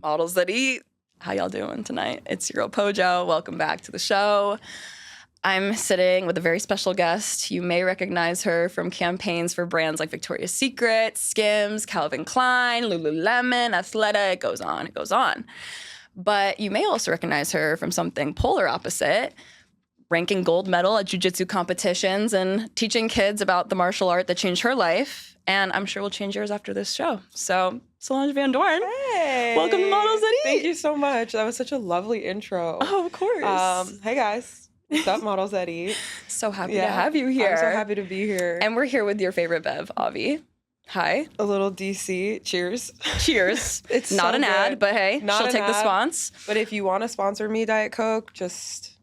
Models That Eat. How y'all doing tonight? It's your girl Pojo. Welcome back to the show. I'm sitting with a very special guest. You may recognize her from campaigns for brands like Victoria's Secret, Skims, Calvin Klein, Lululemon, Athleta. It goes on, it goes on. But you may also recognize her from something polar opposite, ranking gold medal at Jiu Jitsu competitions and teaching kids about the martial art that changed her life. And I'm sure will change yours after this show. So, Solange Van Doorn. Hey. Welcome to Models That Eat. Thank you so much. That was such a lovely intro. Oh, of course. Hey, guys. What's up, Models That Eat? So happy to have you here. I'm so happy to be here. And we're here with your favorite bev, Avi. Hi. A little DC. Cheers. Cheers. It's not so an good. ad, but hey, Not she'll an take the ad. spons. But if you want to sponsor me, Diet Coke, just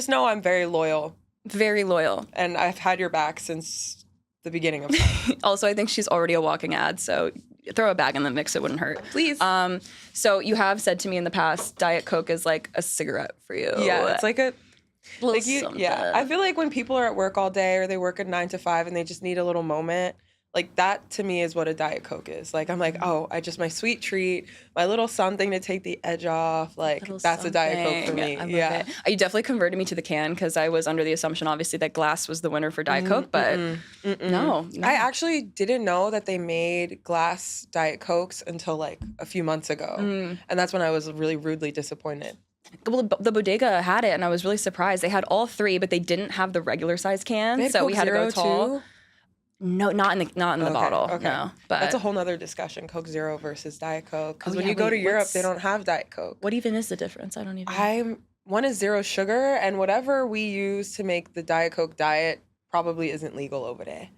know I'm very loyal. Very loyal. And I've had your back since the beginning of time. Also, I think she's already a walking ad, so throw a bag in the mix, it wouldn't hurt. Please. So you have said to me in the past, Diet Coke is like a cigarette for you. Yeah, it's like a... Little Like I feel like when people are at work all day or they work a 9 to 5 and they just need a little moment, like that to me is what a Diet Coke is. Like I'm like, oh, my sweet treat, my little something to take the edge off. Like that's a Diet Coke for me. I love it. You definitely converted me to the can because I was under the assumption, obviously, that glass was the winner for Diet Coke, but no. I actually didn't know that they made glass Diet Cokes until like a few months ago, and that's when I was really rudely disappointed. Well, the bodega had it, and I was really surprised. They had all three, but they didn't have the regular size can, so we had to go tall. Too? No, not in the bottle. Okay. No, but that's a whole nother discussion. Coke Zero versus Diet Coke. Because Oh, when yeah, you go to wait, Europe, what's- they don't have Diet Coke. what even is the difference? I don't even. One is zero sugar, and whatever we use to make the Diet Coke diet probably isn't legal over there.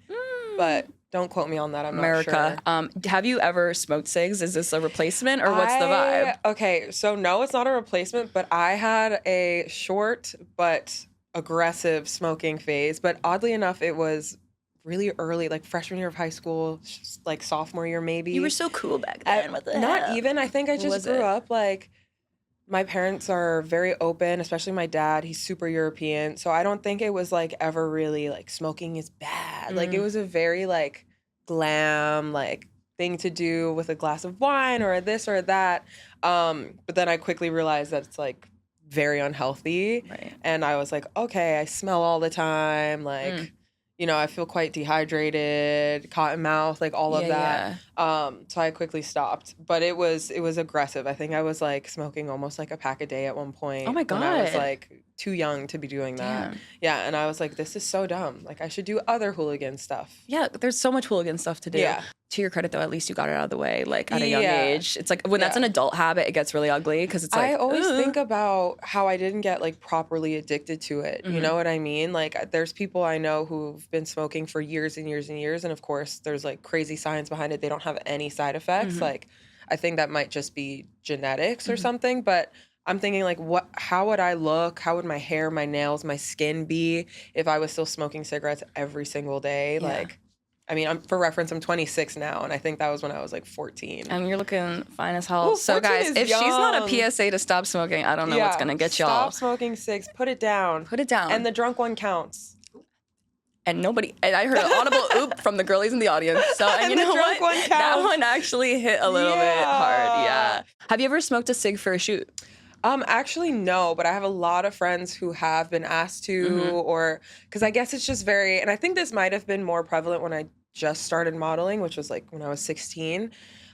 But don't quote me on that. I'm America. not sure. Have you ever smoked cigs? Is this a replacement or what's the vibe? Okay, so no, it's not a replacement, but I had a short but aggressive smoking phase. But oddly enough, it was really early, like freshman year of high school, like sophomore year maybe. You were so cool back then. What the Not hell? even. I think I Was just grew it? up like my parents are very open, especially my dad. He's super European. So I don't think it was like ever really like smoking is bad. Like it was a very like glam like thing to do with a glass of wine or this or that. But then I quickly realized that it's like very unhealthy. Right. And I was like, okay, I smell all the time. Like, you know, I feel quite dehydrated, cotton mouth, like all of that. So I quickly stopped. But it was aggressive. I think I was like smoking almost like a pack a day at one point. Oh my God. When I was like too young to be doing that. Damn. Yeah, and I was like, this is so dumb. Like I should do other hooligan stuff. Yeah, there's so much hooligan stuff to do. Yeah. To your credit, though, at least you got it out of the way, like at a young Yeah. age. It's like when that's an adult habit, it gets really ugly because it's like I always ugh. think about how I didn't get like properly addicted to it. You know what I mean? Like there's people I know who've been smoking for years and years and years. And of course there's like crazy science behind it. They don't have any side effects. Like I think that might just be genetics or something. But I'm thinking like how would I look? How would my hair, my nails, my skin be if I was still smoking cigarettes every single day? Yeah. Like, I mean, for reference, I'm 26 now, and I think that was when I was like 14. And you're looking fine as hell. Ooh, So 14 guys, is if she's not young. a PSA to stop smoking, I don't know what's gonna get y'all. Stop smoking cigs. Put it down. Put it down. And the drunk one counts. And I heard an audible oop from the girlies in the audience. So and And you the know drunk what? one That counts. one actually hit a little bit hard. Yeah. Have you ever smoked a cig for a shoot? Actually, no, but I have a lot of friends who have been asked to, or because I guess it's just very, and I think this might have been more prevalent when I just started modeling, which was like when I was 16.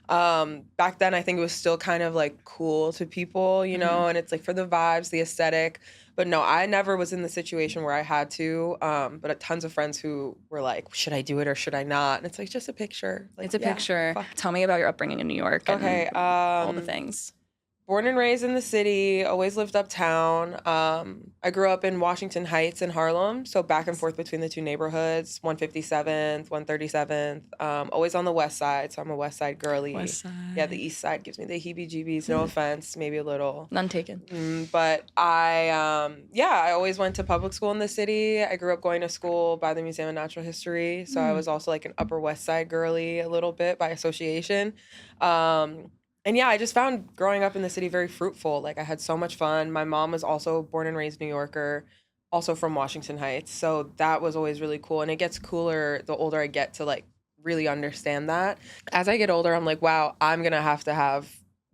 Back then, I think it was still kind of like cool to people, you know, and it's like for the vibes, the aesthetic. But no, I never was in the situation where I had to. But tons of friends who were like, should I do it or should I not? And it's like just a picture. Like, It's a yeah, picture. fuck. Tell me about your upbringing in New York. And Okay. all the things. Born and raised in the city, always lived uptown. I grew up in Washington Heights in Harlem, so back and forth between the two neighborhoods, 157th, 137th, always on the west side, so I'm a west side girly. West side. Yeah, the east side gives me the heebie-jeebies, no offense, maybe a little. None taken. But I always went to public school in the city. I grew up going to school by the Museum of Natural History, so I was also like an Upper West Side girly a little bit by association. And yeah, I just found growing up in the city very fruitful. Like I had so much fun. My mom was also born and raised New Yorker, also from Washington Heights. So that was always really cool. And it gets cooler the older I get to like really understand that. As I get older, I'm like, wow, I'm going to have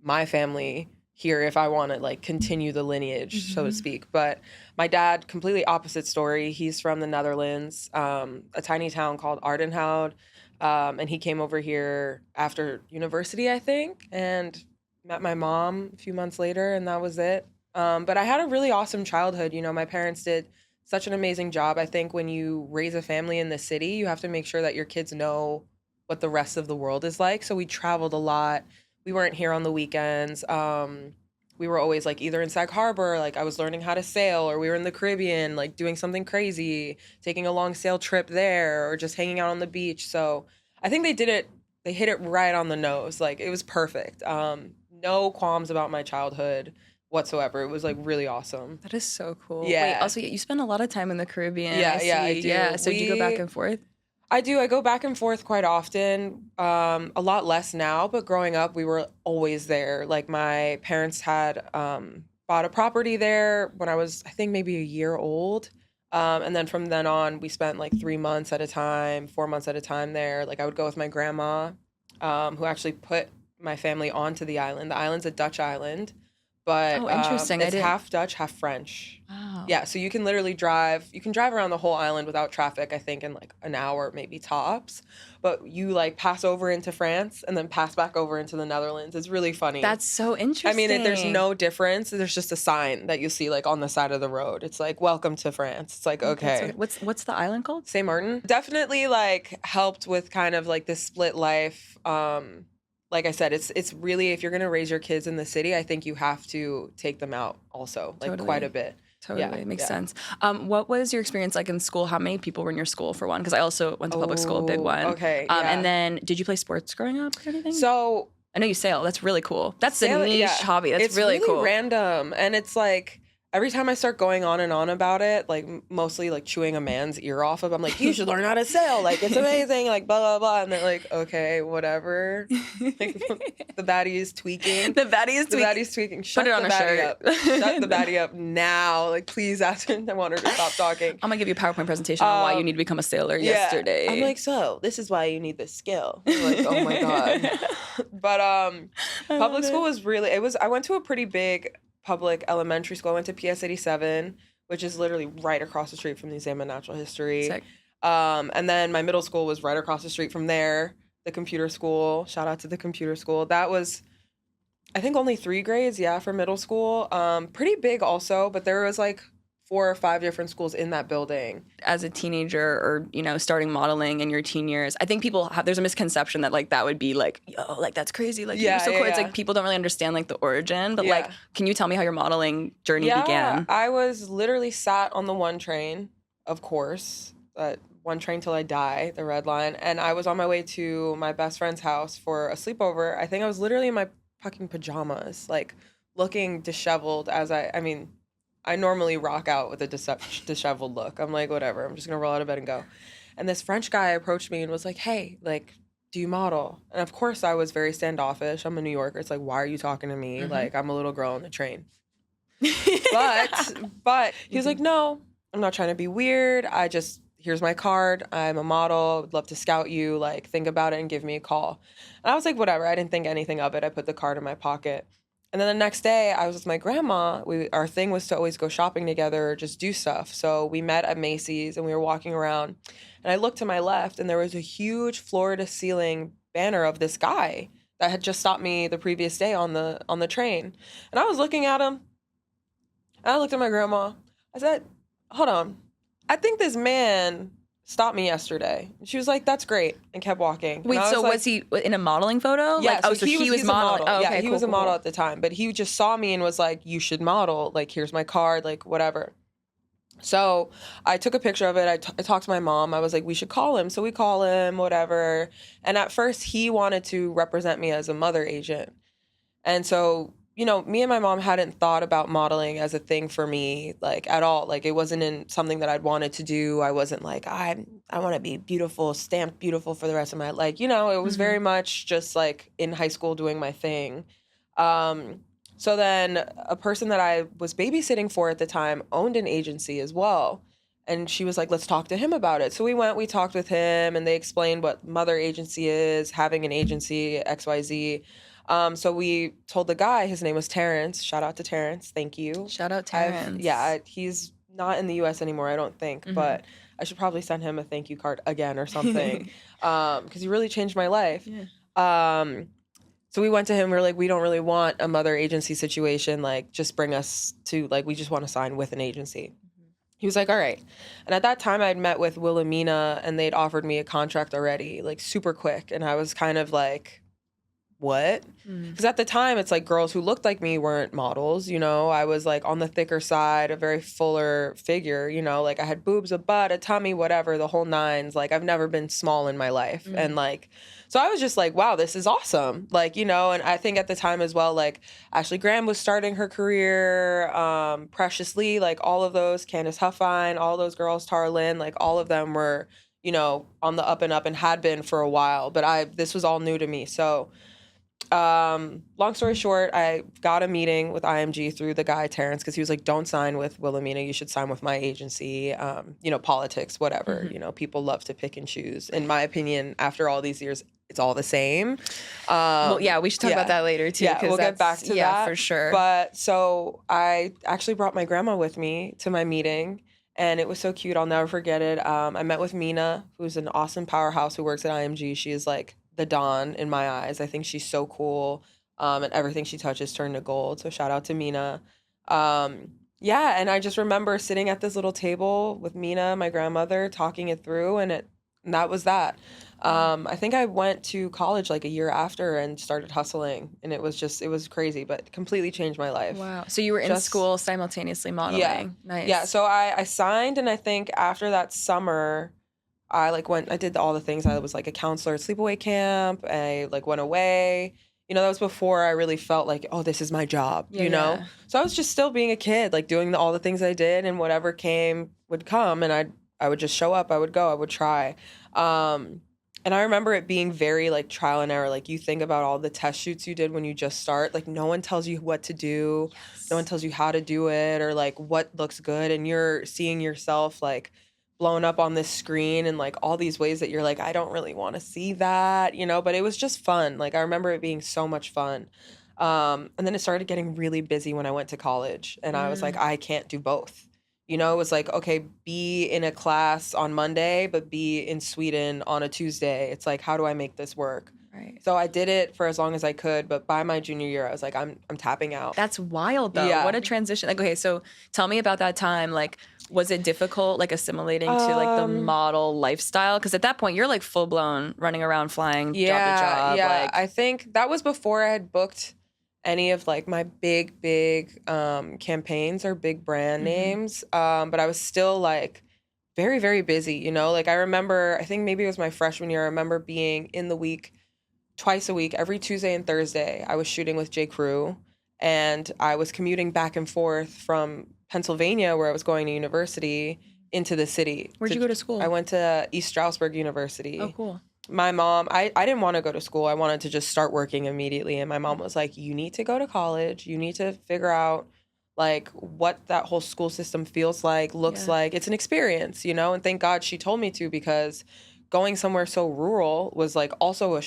my family here if I want to like continue the lineage, so to speak. But my dad, completely opposite story. He's from the Netherlands, a tiny town called Arnhout. And he came over here after university, I think, and met my mom a few months later, and that was it. But I had a really awesome childhood. You know, my parents did such an amazing job. I think when you raise a family in the city, you have to make sure that your kids know what the rest of the world is like. So we traveled a lot. We weren't here on the weekends. We were always like either in Sag Harbor, like I was learning how to sail, or we were in the Caribbean, like doing something crazy, taking a long sail trip there, or just hanging out on the beach. So I think they hit it right on the nose. Like it was perfect. No qualms about my childhood whatsoever. It was like really awesome. That is so cool. Yeah. Wait, also, you spend a lot of time in the Caribbean. Yeah, I do. Yeah, so do you go back and forth? I do. I go back and forth quite often. A lot less now, but growing up, we were always there. Like my parents had bought a property there when I was, I think, maybe a year old. And then from then on, we spent like 3 months at a time, 4 months at a time there. Like I would go with my grandma, who actually put my family onto the island. The island's a Dutch island, but interesting. It's half Dutch, half French. Oh. Yeah, so you can literally drive around the whole island without traffic, I think, in like an hour, maybe tops. But you like pass over into France and then pass back over into the Netherlands. It's really funny. That's so interesting. I mean, there's no difference. There's just a sign that you see like on the side of the road. It's like, welcome to France. It's like, okay. What's the island called? Saint Martin. Definitely like helped with kind of like this split life. Like I said, it's really, if you're going to raise your kids in the city, I think you have to take them out also, like quite a bit. Totally. Yeah, makes sense. What was your experience like in school? How many people were in your school, for one? Because I also went to public school, a big one. Okay. And then did you play sports growing up or anything? So I know you sail. That's really cool. That's a niche hobby. That's it's really cool. Random. And it's like, every time I start going on and on about it, like mostly like chewing a man's ear off I'm like, you should learn how to sail. Like, it's amazing. Like, blah, blah, blah. And they're like, okay, whatever. Like, the baddie is tweaking. The baddie is tweaking. Shut Put it on the a baddie shirt. up. Shut the baddie up now. Like, please ask her. I want her to stop talking. I'm going to give you a PowerPoint presentation on why you need to become a sailor yesterday. I'm like, so this is why you need this skill. I'm like, oh my God. But public school was really, I went to a pretty big public elementary school. I went to PS 87, which is literally right across the street from the Museum of Natural History. Sick. And then my middle school was right across the street from there, the computer school. Shout out to the computer school. That was, I think, only 3 grades, for middle school. Pretty big also, but there was like 4 or 5 different schools in that building. As a teenager or, starting modeling in your teen years, I think there's a misconception that like that would be like, yo, like that's crazy. Like you're so cool. It's like people don't really understand like the origin, but like, can you tell me how your modeling journey began? I was literally sat on the one train, of course, one train till I die, the red line. And I was on my way to my best friend's house for a sleepover. I think I was literally in my fucking pajamas, like looking disheveled I normally rock out with a disheveled look. I'm like, whatever, I'm just gonna roll out of bed and go. And this French guy approached me and was like, hey, like, do you model? And of course I was very standoffish. I'm a New Yorker. It's like, why are you talking to me? Mm-hmm. Like, I'm a little girl on the train. But he was like, no, I'm not trying to be weird. Here's my card. I'm a model. Would love to scout you. Like, think about it and give me a call. And I was like, whatever. I didn't think anything of it. I put the card in my pocket. And then the next day, I was with my grandma. Our thing was to always go shopping together or just do stuff. So we met at Macy's and we were walking around. And I looked to my left and there was a huge floor-to-ceiling banner of this guy that had just stopped me the previous day on the train. And I was looking at him. And I looked at my grandma. I said, hold on. I think this man stopped me yesterday. She was like, that's great, and kept walking. Wait, so was he in a modeling photo? Yeah, like, so he was modeling. Oh, okay, he was a model at the time, but he just saw me and was like, you should model. Like, here's my card, like, whatever. So I took a picture of it. I talked to my mom. I was like, we should call him. So we call him, whatever. And at first, he wanted to represent me as a mother agent. And so, me and my mom hadn't thought about modeling as a thing for me, like, at all. Like, it wasn't in something that I'd wanted to do. I wasn't like, I want to be beautiful, stamped beautiful for the rest of my life. It was very much just, like, in high school doing my thing. So then a person that I was babysitting for at the time owned an agency as well. And she was like, let's talk to him about it. So we talked with him, and they explained what mother agency is, having an agency, XYZ. So we told the guy, his name was Terrence. Shout out to Terrence. Thank you. Shout out Terrence. He's not in the U.S. anymore, I don't think, but I should probably send him a thank you card again or something, because he really changed my life. Yeah. So we went to him. We were like, we don't really want a mother agency situation. Like, just bring us to, like, we just want to sign with an agency. He was like, all right. And at that time, I'd met with Wilhelmina, and they'd offered me a contract already, like, super quick. And I was kind of like, what? Because at the time, it's like girls who looked like me weren't models, you know? I was like on the thicker side, a very fuller figure, you know? Like I had boobs, a butt, a tummy, whatever, the whole nines. Like I've never been small in my life. And like, so I was just like, wow, this is awesome. Like, you know, and I think at the time as well, like Ashley Graham was starting her career, Precious Lee, like all of those, Candace Huffine, all those girls, Tara Lynn, like all of them were, you know, on the up and up and had been for a while. But this was all new to me. So long story short, I got a meeting with IMG through the guy, Terrence, because he was like, don't sign with Wilhelmina. You should sign with my agency. You know, politics, whatever. You know, people love to pick and choose. In my opinion, after all these years, it's all the same. Well, yeah, we should talk about that later, too. Yeah, we'll get back to that. Yeah, for sure. But so I actually brought my grandma with me to my meeting. And it was so cute. I'll never forget it. I met with Mina, who's an awesome powerhouse who works at IMG. She is like the Dawn in my eyes. I think she's so cool. And everything she touches turns to gold. So shout out to Mina. Yeah, and I just remember sitting at this little table with Mina, my grandmother, talking it through, and that was that. I think I went to college like a year after and started hustling, and it was crazy, but completely changed my life. Wow. So you were in school simultaneously modeling. Yeah. Nice. Yeah, so I signed, and I think after that summer, I did all the things. I was like a counselor at sleepaway camp. I like went away. You know, that was before I really felt like, oh, this is my job, you know? Yeah. So I was just still being a kid, like doing all the things I did, and whatever came would come, and I would just show up. I would go. I would try. And I remember it being very like trial and error. Like you think about all the test shoots you did when you just start. Like no one tells you what to do. Yes. No one tells you how to do it or like what looks good. And you're seeing yourself like blown up on this screen and like all these ways that you're like, I don't really want to see that, you know, but it was just fun. Like I remember it being so much fun. And then it started getting really busy when I went to college, and I was like, I can't do both. You know, it was like, okay, be in a class on Monday, but be in Sweden on a Tuesday. It's like, how do I make this work? Right. So I did it for as long as I could, but by my junior year, I was like, I'm tapping out. That's wild, though. Yeah. What a transition. Like, okay, so tell me about that time. Like, was it difficult, like, assimilating to, like, the model lifestyle? Because at that point, you're, like, full-blown running around, flying job to job. Yeah, like... I think that was before I had booked any of, like, my big campaigns or big brand names. But I was still, like, very, very busy, you know? Like, I remember, I think maybe it was my freshman year, I remember being in the week, twice a week, every Tuesday and Thursday, I was shooting with J. Crew, and I was commuting back and forth from Pennsylvania, where I was going to university, into the city. Where'd you go to school? I went to East Stroudsburg University. Oh, cool. My mom, I didn't want to go to school. I wanted to just start working immediately. And my mom was like, you need to go to college. You need to figure out, like, what that whole school system feels like, looks like. It's an experience, you know? And thank God she told me to, because going somewhere so rural was, like, also,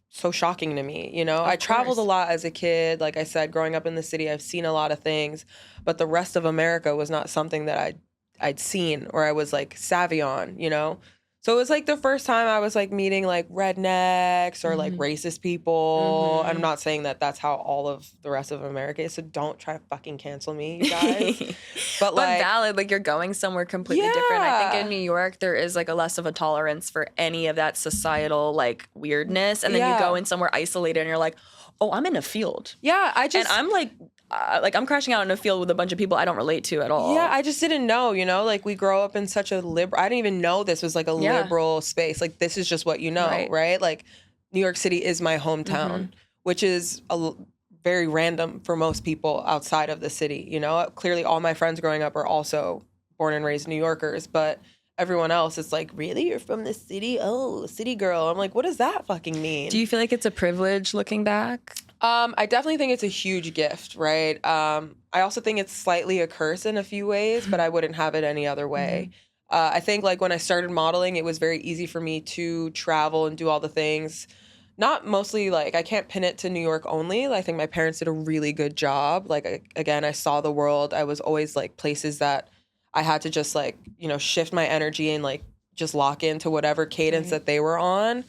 so shocking to me, you know? I traveled a lot as a kid. Like I said, growing up in the city, I've seen a lot of things. But the rest of America was not something that I'd seen or I was, like, savvy on, you know? So it was, like, the first time I was, like, meeting, like, rednecks or, like, racist people. I'm not saying that that's how all of the rest of America is, so don't try to fucking cancel me, you guys. But valid. Like, you're going somewhere completely different. I think in New York, there is, like, a less of a tolerance for any of that societal, like, weirdness. And then you go in somewhere isolated and you're like, oh, I'm in a field. Yeah, And I'm, like I'm crashing out in a field with a bunch of people I don't relate to at all. Yeah, I just didn't know, you know? Like, we grow up in such a liberal... I didn't even know this was, like, a liberal space. Like, this is just what you know, right? Like, New York City is my hometown, which is very random for most people outside of the city, you know? Clearly, all my friends growing up are also born and raised New Yorkers, but everyone else is like, really? You're from the city? Oh, city girl. I'm like, what does that fucking mean? Do you feel like it's a privilege looking back? I definitely think it's a huge gift, right? I also think it's slightly a curse in a few ways, but I wouldn't have it any other way. I think, like, when I started modeling, it was very easy for me to travel and do all the things, not mostly, like, I can't pin it to New York only. I think my parents did a really good job. Like, again, I saw the world. I was always, like, places that I had to just, like, you know, shift my energy and, like, just lock into whatever cadence that they were on.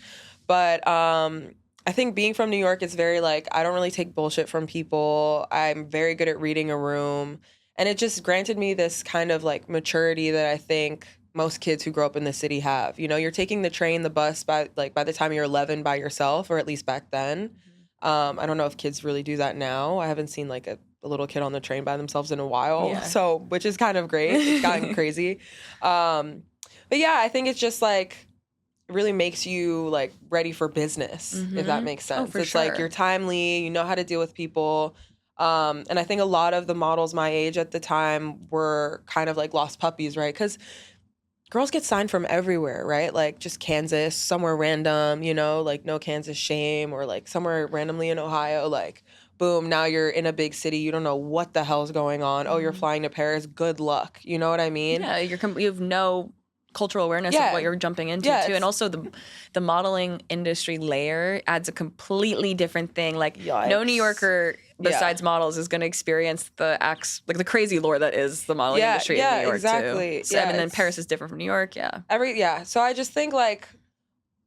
But I think being from New York is very, like, I don't really take bullshit from people. I'm very good at reading a room. And it just granted me this kind of, like, maturity that I think most kids who grow up in the city have. You know, you're taking the train, the bus by the time you're 11 by yourself, or at least back then. I don't know if kids really do that now. I haven't seen like a little kid on the train by themselves in a while. So, which is kind of great. It's gotten crazy. But yeah, I think it's just like, it really makes you like ready for business, if that makes sense. It's like you're timely, you know how to deal with people. And I think a lot of the models my age at the time were kind of like lost puppies, right? Because girls get signed from everywhere, right? Like just Kansas, somewhere random, you know, like no Kansas shame, or like somewhere randomly in Ohio, like boom, now you're in a big city. You don't know what the hell's going on. Oh, you're flying to Paris. Good luck. You know what I mean? Yeah, you have no cultural awareness of what you're jumping into too. And also the modeling industry layer adds a completely different thing. Like no New Yorker besides models is going to experience the crazy lore that is the modeling industry in New York too. So, and then Paris is different from New York. So I just think like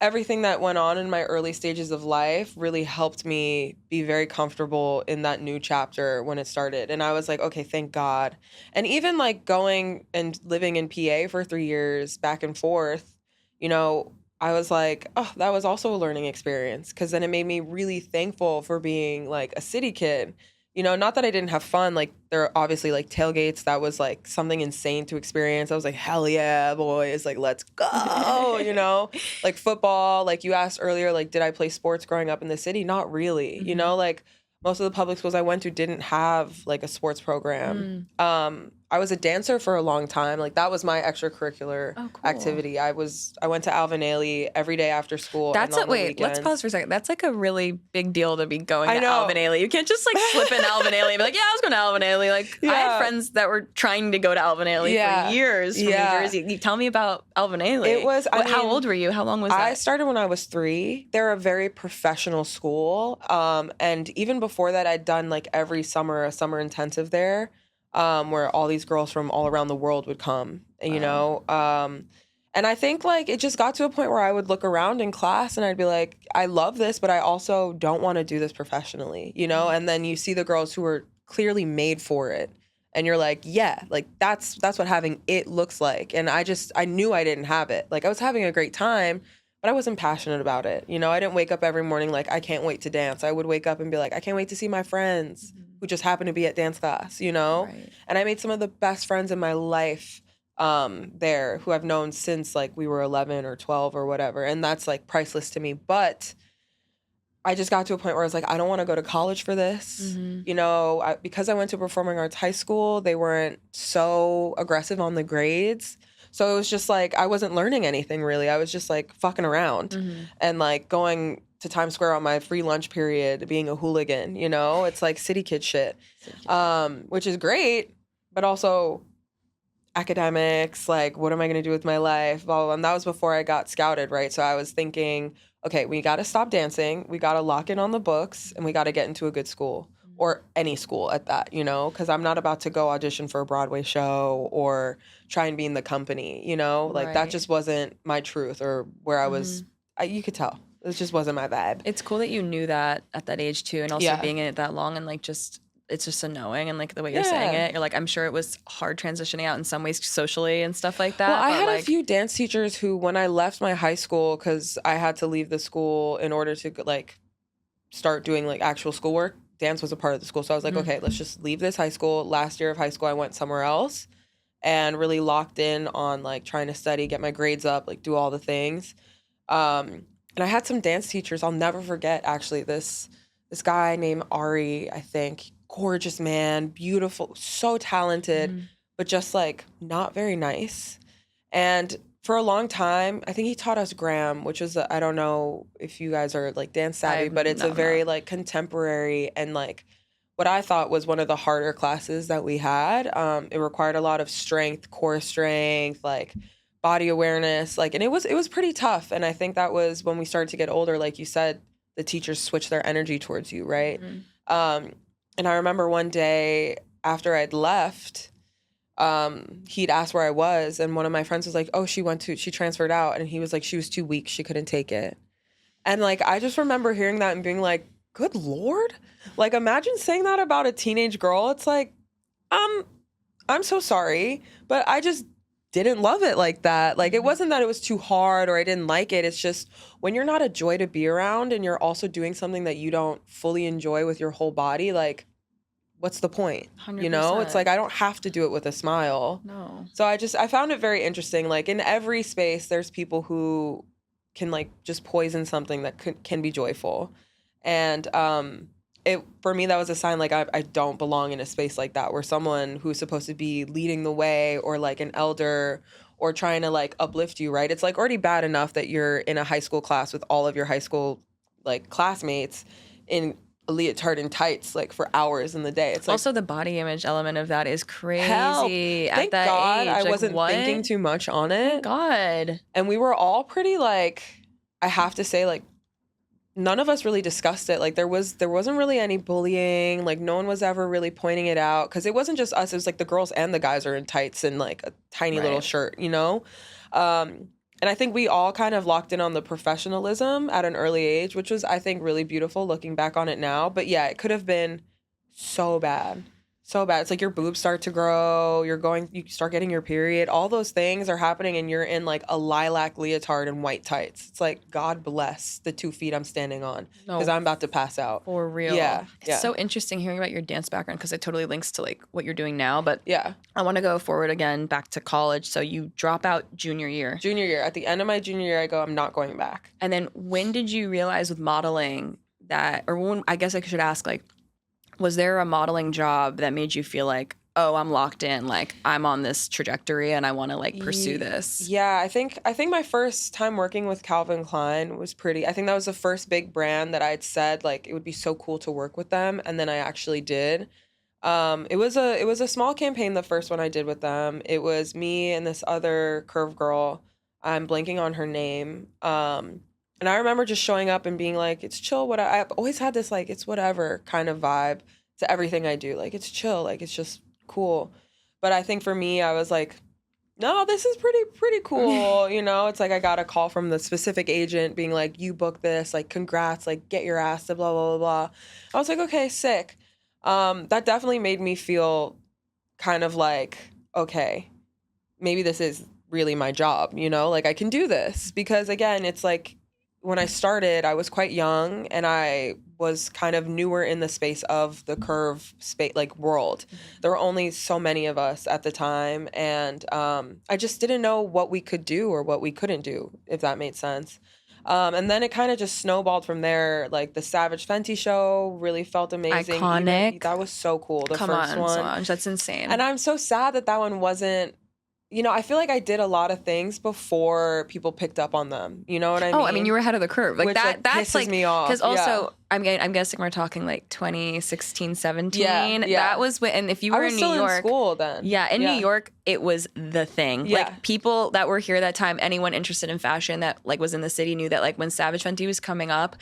everything that went on in my early stages of life really helped me be very comfortable in that new chapter when it started. And I was like, okay, thank God. And even like going and living in PA for 3 years back and forth, you know, I was like, oh, that was also a learning experience, because then it made me really thankful for being like a city kid. You know, not that I didn't have fun. Like, there are obviously like tailgates. That was like something insane to experience. I was like, hell yeah, boys. Like, let's go, you know? Like football, like you asked earlier, like, did I play sports growing up in the city? Not really. You know, like most of the public schools I went to didn't have like a sports program. I was a dancer for a long time. Like that was my extracurricular activity. I went to Alvin Ailey every day after school. That's and wait, let's pause for a second. That's like a really big deal to be going to Alvin Ailey. You can't just like slip in Alvin Ailey and be like, yeah, I was going to Alvin Ailey. Like I had friends that were trying to go to Alvin Ailey for years from New Jersey. You tell me about Alvin Ailey. It was, how old were you? How long was that? I started when I was 3. They're a very professional school. And even before that, I'd done like every summer, a summer intensive there. Where all these girls from all around the world would come, you know? And I think, like, it just got to a point where I would look around in class and I'd be like, I love this, but I also don't want to do this professionally, you know? And then you see the girls who are clearly made for it. And you're like, yeah, like, that's what having it looks like. And I knew I didn't have it. Like, I was having a great time, but I wasn't passionate about it. You know, I didn't wake up every morning like, I can't wait to dance. I would wake up and be like, I can't wait to see my friends who just happen to be at dance class, you know? Right. And I made some of the best friends in my life there, who I've known since like we were 11 or 12 or whatever. And that's like priceless to me. But I just got to a point where I was like, I don't want to go to college for this. You know, because I went to performing arts high school, they weren't so aggressive on the grades. So it was just like, I wasn't learning anything really. I was just like fucking around and like going to Times Square on my free lunch period, being a hooligan, you know? It's like city kid shit, which is great, but also academics, like, what am I going to do with my life? Blah, blah, blah. And that was before I got scouted, right? So I was thinking, okay, we got to stop dancing. We got to lock in on the books, and we got to get into a good school, or any school at that, you know? Because I'm not about to go audition for a Broadway show or try and be in the company, you know? Like, that just wasn't my truth, or where I was, you could tell. It just wasn't my vibe. It's cool that you knew that at that age too, and also being in it that long, and like just it's just a knowing, and like the way you're saying it, you're like, I'm sure it was hard transitioning out in some ways socially and stuff like that. Well, I had a few dance teachers who, when I left my high school, because I had to leave the school in order to like start doing like actual schoolwork, dance was a part of the school. So I was like, okay, let's just leave this high school. Last year of high school, I went somewhere else and really locked in on like trying to study, get my grades up, like do all the things. And I had some dance teachers. I'll never forget, actually, this guy named Ari, I think. Gorgeous man, beautiful, so talented, but just like not very nice. And for a long time, I think he taught us Graham, which is, I don't know if you guys are like dance savvy, but it's a very like contemporary and like what I thought was one of the harder classes that we had. It required a lot of strength, core strength, like body awareness, like, and it was pretty tough. And I think that was when we started to get older, like you said, the teachers switch their energy towards you, right? Mm-hmm. And I remember one day after I'd left, he'd asked where I was, and one of my friends was like, oh, she transferred out, and he was like, she was too weak, she couldn't take it. And like, I just remember hearing that and being like, good Lord, like, imagine saying that about a teenage girl. It's like, I'm so sorry, but I just didn't love it like that. Like, it wasn't that it was too hard or I didn't like it. It's just when you're not a joy to be around and you're also doing something that you don't fully enjoy with your whole body, like, what's the point? 100%. You know, it's like, I don't have to do it with a smile. No. So I found it very interesting. Like, in every space, there's people who can like just poison something that can be joyful. And for me, that was a sign like I don't belong in a space like that where someone who's supposed to be leading the way or like an elder or trying to like uplift you, right? It's like already bad enough that you're in a high school class with all of your high school like classmates in a leotard and tights like for hours in the day. It's like, also the body image element of that is crazy. Help. At Thank that God age. I Like, wasn't what? thinking too much on it. Thank God. And we were all pretty like, I have to say, like, none of us really discussed it. Like, there wasn't really any bullying. Like, no one was ever really pointing it out because it wasn't just us. It was like the girls and the guys are in tights and like a tiny little shirt, you know? And I think we all kind of locked in on the professionalism at an early age, which was, I think, really beautiful looking back on it now. But yeah, it could have been so bad. So bad. It's like your boobs start to grow, you start getting your period. All those things are happening and you're in like a lilac leotard and white tights. It's like, God bless the 2 feet I'm standing on because I'm about to pass out. For real. Yeah. It's so interesting hearing about your dance background because it totally links to like what you're doing now. But yeah, I want to go forward again back to college. So you drop out junior year. At the end of my junior year, I go, I'm not going back. And then when did you realize with modeling that, or when, I guess I should ask, like, was there a modeling job that made you feel like, oh, I'm locked in, like I'm on this trajectory and I want to like pursue this? Yeah, I think my first time working with Calvin Klein was I think that was the first big brand that I'd said like it would be so cool to work with them, and then I actually did. It was a small campaign, the first one I did with them. It was me and this other curve girl. I'm blanking on her name. And I remember just showing up and being like, it's chill. I've always had this like, it's whatever kind of vibe to everything I do. Like, it's chill. Like, it's just cool. But I think for me, I was like, no, this is pretty cool. You know, it's like I got a call from the specific agent being like, you booked this, like, congrats, like, get your ass to blah, blah, blah, blah. I was like, okay, sick. That definitely made me feel kind of like, okay, maybe this is really my job, you know, like I can do this. Because again, it's like, when I started, I was quite young and I was kind of newer in the space of the curve space, like world. There were only so many of us at the time. And I just didn't know what we could do or what we couldn't do, if that made sense. And then it kind of just snowballed from there. Like the Savage Fenty show really felt amazing. Iconic. That was so cool. The Come first on, one. Solange, that's insane. And I'm so sad that one wasn't, you know, I feel like I did a lot of things before people picked up on them. You know what I mean? Oh, I mean, you were ahead of the curve. Like, which, that's pisses like, me off. Because also, I'm guessing we're talking like 2016, 17. Yeah. That was when, and if you were in New York. In school then. Yeah, in New York, it was the thing. Yeah. Like, people that were here that time, anyone interested in fashion that like was in the city knew that like when Savage Fenty was coming up,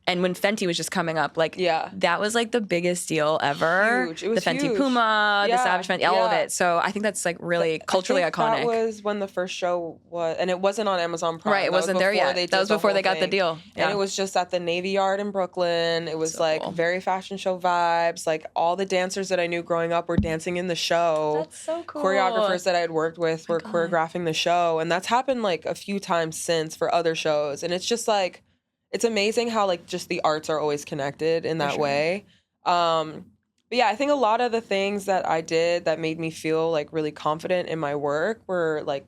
and when Fenty was just coming up, like, that was like the biggest deal ever. Huge. It was the Fenty huge. Puma, the Savage Fenty, all of it. So I think that's like really culturally iconic. That was when the first show was, and it wasn't on Amazon Prime. Right, it wasn't there yet. That was before they got the deal. Yeah. And it was just at the Navy Yard in Brooklyn. It was so like cool. Very fashion show vibes. Like all the dancers that I knew growing up were dancing in the show. That's so cool. Choreographers that I had worked with were choreographing the show. And that's happened like a few times since for other shows. And it's just like, it's amazing how like just the arts are always connected in that way. But yeah, I think a lot of the things that I did that made me feel like really confident in my work were like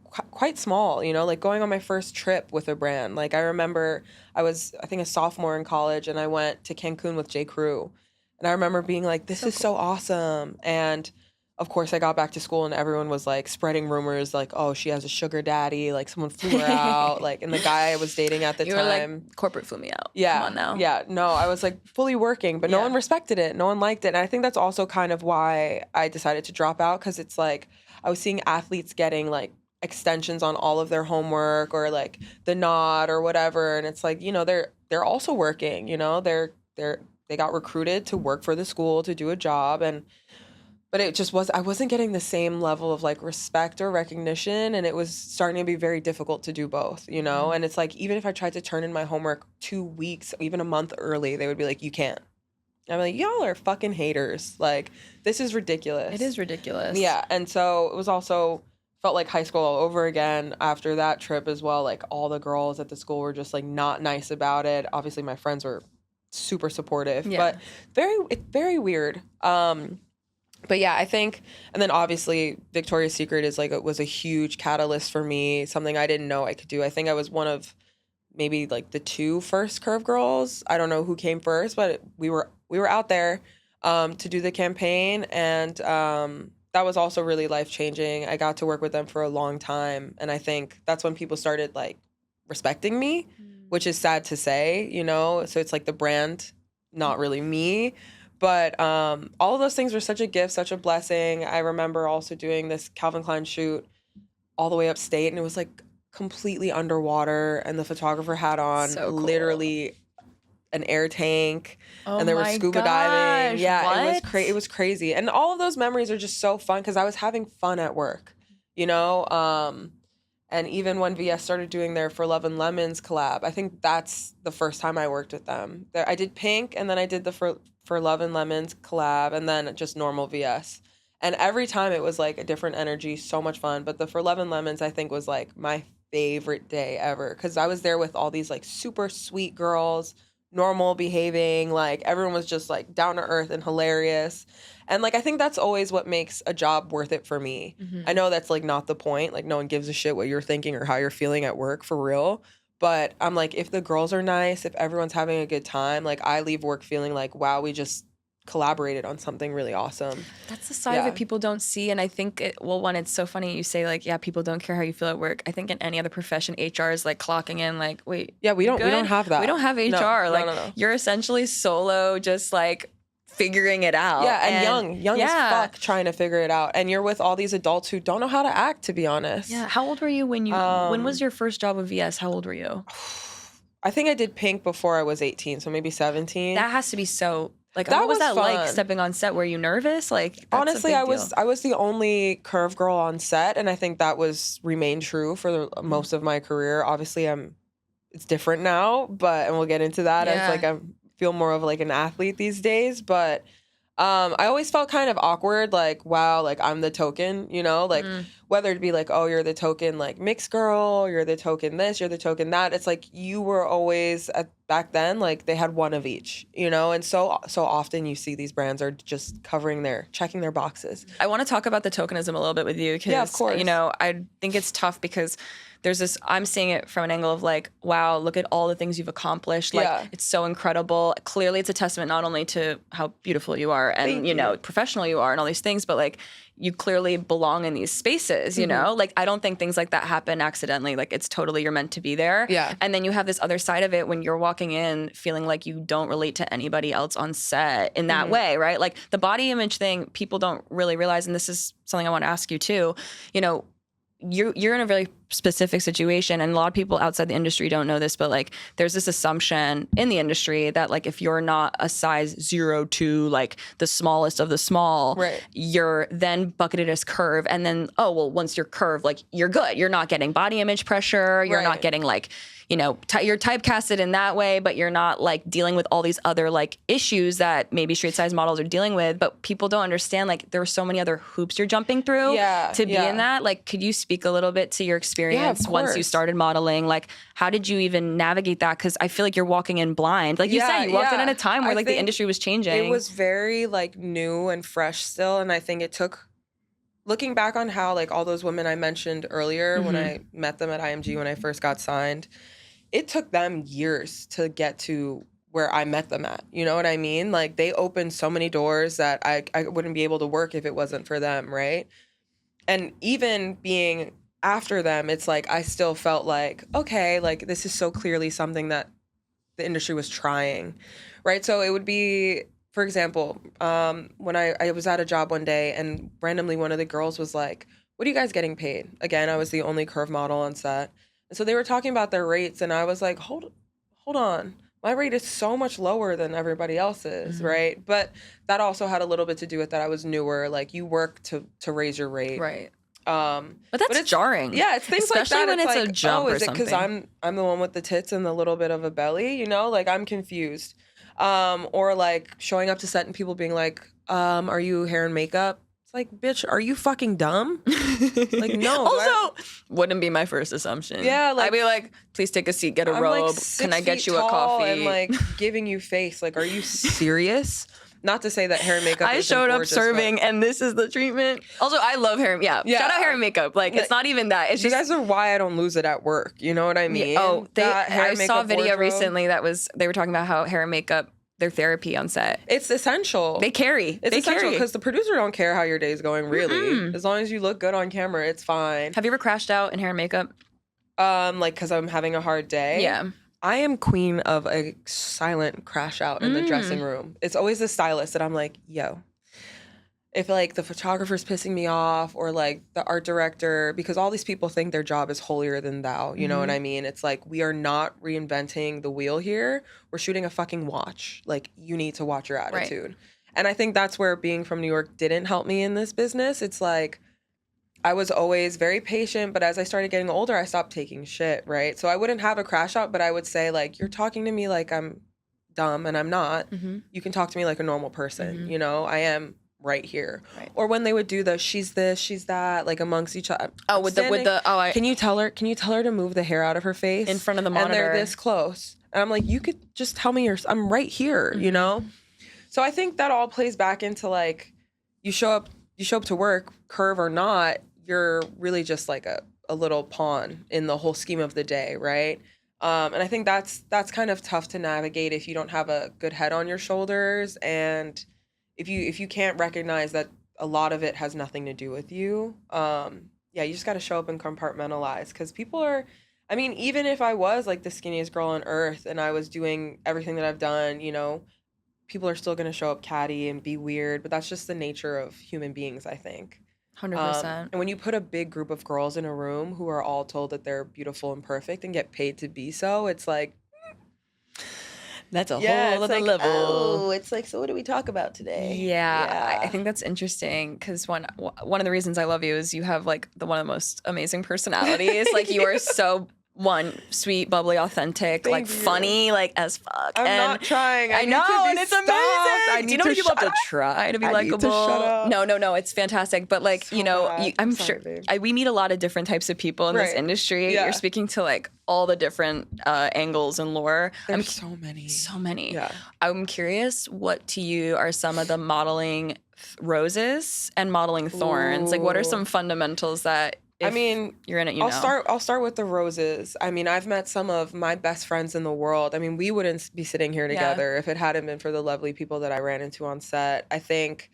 quite small, you know, like going on my first trip with a brand. Like I remember I was, I think, a sophomore in college and I went to Cancun with J. Crew. And I remember being like, this is so awesome. And of course, I got back to school and everyone was like spreading rumors like, oh, she has a sugar daddy. Like someone flew her out. Like, and the guy I was dating at the time. You were like, corporate flew me out. Yeah. Come on now. Yeah. No, I was like fully working, but no one respected it. No one liked it. And I think that's also kind of why I decided to drop out. Cause it's like, I was seeing athletes getting like extensions on all of their homework or like the nod or whatever. And it's like, you know, they're also working, you know, they got recruited to work for the school to do a job, but it just I wasn't getting the same level of like respect or recognition, and it was starting to be very difficult to do both, you know? And it's like, even if I tried to turn in my homework 2 weeks, even a month early, they would be like, you can't. I'm like, y'all are fucking haters. Like, this is ridiculous. It is ridiculous. Yeah. And so it was also felt like high school all over again after that trip as well. Like, all the girls at the school were just like not nice about it. Obviously my friends were super supportive, but it's very weird. But yeah, I think, and then obviously Victoria's Secret is like, it was a huge catalyst for me, something I didn't know I could do. I think I was one of maybe like the 2 first curve girls. I don't know who came first, but we were out there to do the campaign, and that was also really life-changing. I got to work with them for a long time, and I think that's when people started like respecting me, which is sad to say, you know? So it's like the brand, not really me. But all of those things were such a gift, such a blessing. I remember also doing this Calvin Klein shoot all the way upstate, and it was like completely underwater, and the photographer had on literally an air tank, and there was scuba diving. Yeah, it was crazy. And all of those memories are just so fun because I was having fun at work, you know? And even when VS started doing their For Love and Lemons collab, I think that's the first time I worked with them. I did Pink, and then I did the For Love and Lemons collab, and then just normal VS. And every time it was like a different energy, so much fun. But the For Love and Lemons, I think, was like my favorite day ever, because I was there with all these like super sweet girls, normal behaving, like everyone was just like down to earth and hilarious. And like, I think that's always what makes a job worth it for me. I know that's like not the point. Like, no one gives a shit what you're thinking or how you're feeling at work, for real. But I'm like, if the girls are nice, if everyone's having a good time, like I leave work feeling like, wow, we just collaborated on something really awesome. That's the side of it people don't see. And I think, one, it's so funny you say like, yeah, people don't care how you feel at work. I think in any other profession, HR is like clocking in like, wait. Yeah, we don't have that. We don't have HR. No. You're essentially solo, just like figuring it out. Yeah, and young as fuck, trying to figure it out. And you're with all these adults who don't know how to act, to be honest. Yeah. How old were you when was your first job with VS? How old were you? I think I did Pink before I was 18, so maybe 17. That has to be so, like, what was that fun. Like stepping on set? Were you nervous? Like, honestly, I was the only curve girl on set, and I think that remained true for most of my career. Obviously, it's different now, and we'll get into that as like I feel more of like an athlete these days, but I always felt kind of awkward, like, wow, like I'm the token, you know, like whether it be like, oh, you're the token like mixed girl, you're the token this, you're the token that. It's like you were always back then, like they had one of each, you know, and so often you see these brands are just checking their boxes. I want to talk about the tokenism a little bit with you because, of course. You know, I think it's tough because there's this, I'm seeing it from an angle of like, wow, look at all the things you've accomplished. Like, it's so incredible. Clearly, it's a testament not only to how beautiful you are and, you know, professional you are and all these things, but like, you clearly belong in these spaces, you know? Like, I don't think things like that happen accidentally. Like, it's totally, you're meant to be there. Yeah. And then you have this other side of it when you're walking in feeling like you don't relate to anybody else on set in that way, right? Like, the body image thing, people don't really realize, and this is something I want to ask you too, you know, you're in a very specific situation, and a lot of people outside the industry don't know this, but like there's this assumption in the industry that like if you're not a size 0 to like the smallest of the small, you're then bucketed as curve, and then once you're curved, like you're good. You're not getting body image pressure. You're not getting like, you know, you're typecasted in that way, but you're not like dealing with all these other like issues that maybe straight size models are dealing with. But people don't understand like there are so many other hoops you're jumping through to be in that. Like, could you speak a little bit to your experience once you started modeling? Like, how did you even navigate that? Because I feel like you're walking in blind. Like you said, you walked in at a time where like the industry was changing. It was very like new and fresh still, and I think it took. Looking back on how like all those women I mentioned earlier when I met them at IMG when I first got signed, it took them years to get to where I met them at. You know what I mean? Like they opened so many doors that I wouldn't be able to work if it wasn't for them, right? And even being after them, it's like I still felt like, okay, like this is so clearly something that the industry was trying, right? So it would be, for example, when I was at a job one day and randomly one of the girls was like, what are you guys getting paid? Again, I was the only curve model on set. And so they were talking about their rates, and I was like, hold on. my rate is so much lower than everybody else's, right? But that also had a little bit to do with that I was newer. Like, you work to raise your rate. Right. But that's it's jarring. Yeah, it's things especially like that. when it's like, a jump is it because something. I'm the one with the tits and the little bit of a belly, you know? Like, I'm confused. Or like showing up to set and people being like, are you hair and makeup? It's like, bitch, are you fucking dumb? Like, no. Also, wouldn't be my first assumption. Yeah, like, I'd be like, please take a seat, get a I'm robe. like Can I get you a coffee? And like giving you face. Like, are you serious? Not to say that hair and makeup. I showed up serving, and this is the treatment. Also, I love hair. Yeah. Shout out hair and makeup. Like, it's not even that. It's you just, guys are why I don't lose it at work. You know what I mean? Oh, I saw a video wardrobe. recently they were talking about how hair and makeup, their therapy on set. It's essential. They carry. It's essential because the producer don't care how your day's going. Really, as long as you look good on camera, it's fine. Have you ever crashed out in hair and makeup? Like, because I'm having a hard day. Yeah. I am queen of a silent crash out in the dressing room. It's always the stylist that I'm like, yo. If like the photographer's pissing me off or like the art director, because all these people think their job is holier than thou. You know what I mean? It's like, we are not reinventing the wheel here. We're shooting a fucking watch. Like, you need to watch your attitude. Right. And I think that's where being from New York didn't help me in this business. It's like, I was always very patient, but as I started getting older, I stopped taking shit, right? So I wouldn't have a crash out, but I would say, like, you're talking to me like I'm dumb, and I'm not. You can talk to me like a normal person, you know? I am right here. Right. Or when they would do the she's this, she's that, like amongst each other. Oh, can you tell her to move the hair out of her face? In front of the monitor. And they're this close. And I'm like, you could just tell me I'm right here, you know? So I think that all plays back into like, you show up to work, curve or not, you're really just like a little pawn in the whole scheme of the day, right? And I think that's kind of tough to navigate if you don't have a good head on your shoulders, and if you can't recognize that a lot of it has nothing to do with you. You just got to show up and compartmentalize, because people are. I mean, even if I was like the skinniest girl on earth and I was doing everything that I've done, you know, people are still going to show up catty and be weird, but that's just the nature of human beings, I think. 100%. And when you put a big group of girls in a room who are all told that they're beautiful and perfect and get paid to be so, it's like, that's a whole other level. Oh, it's like, so what do we talk about today? Yeah. I think that's interesting, because one of the reasons I love you is you have like one of the most amazing personalities. Like, you are so sweet, bubbly, authentic, Thank like you. Funny, like as fuck. I'm not trying. I know, and it's amazing. Do you know when people have to try to be likable? No, it's fantastic. But like, you know, I'm sure we meet a lot of different types of people in this industry. Yeah. You're speaking to like all the different angles and lore. There's so many. Yeah. I'm curious, what to you are some of the modeling roses and modeling thorns? Like, what are some fundamentals that, if you're in it, I'll start with the roses. I mean, I've met some of my best friends in the world. I mean, we wouldn't be sitting here together if it hadn't been for the lovely people that I ran into on set. I think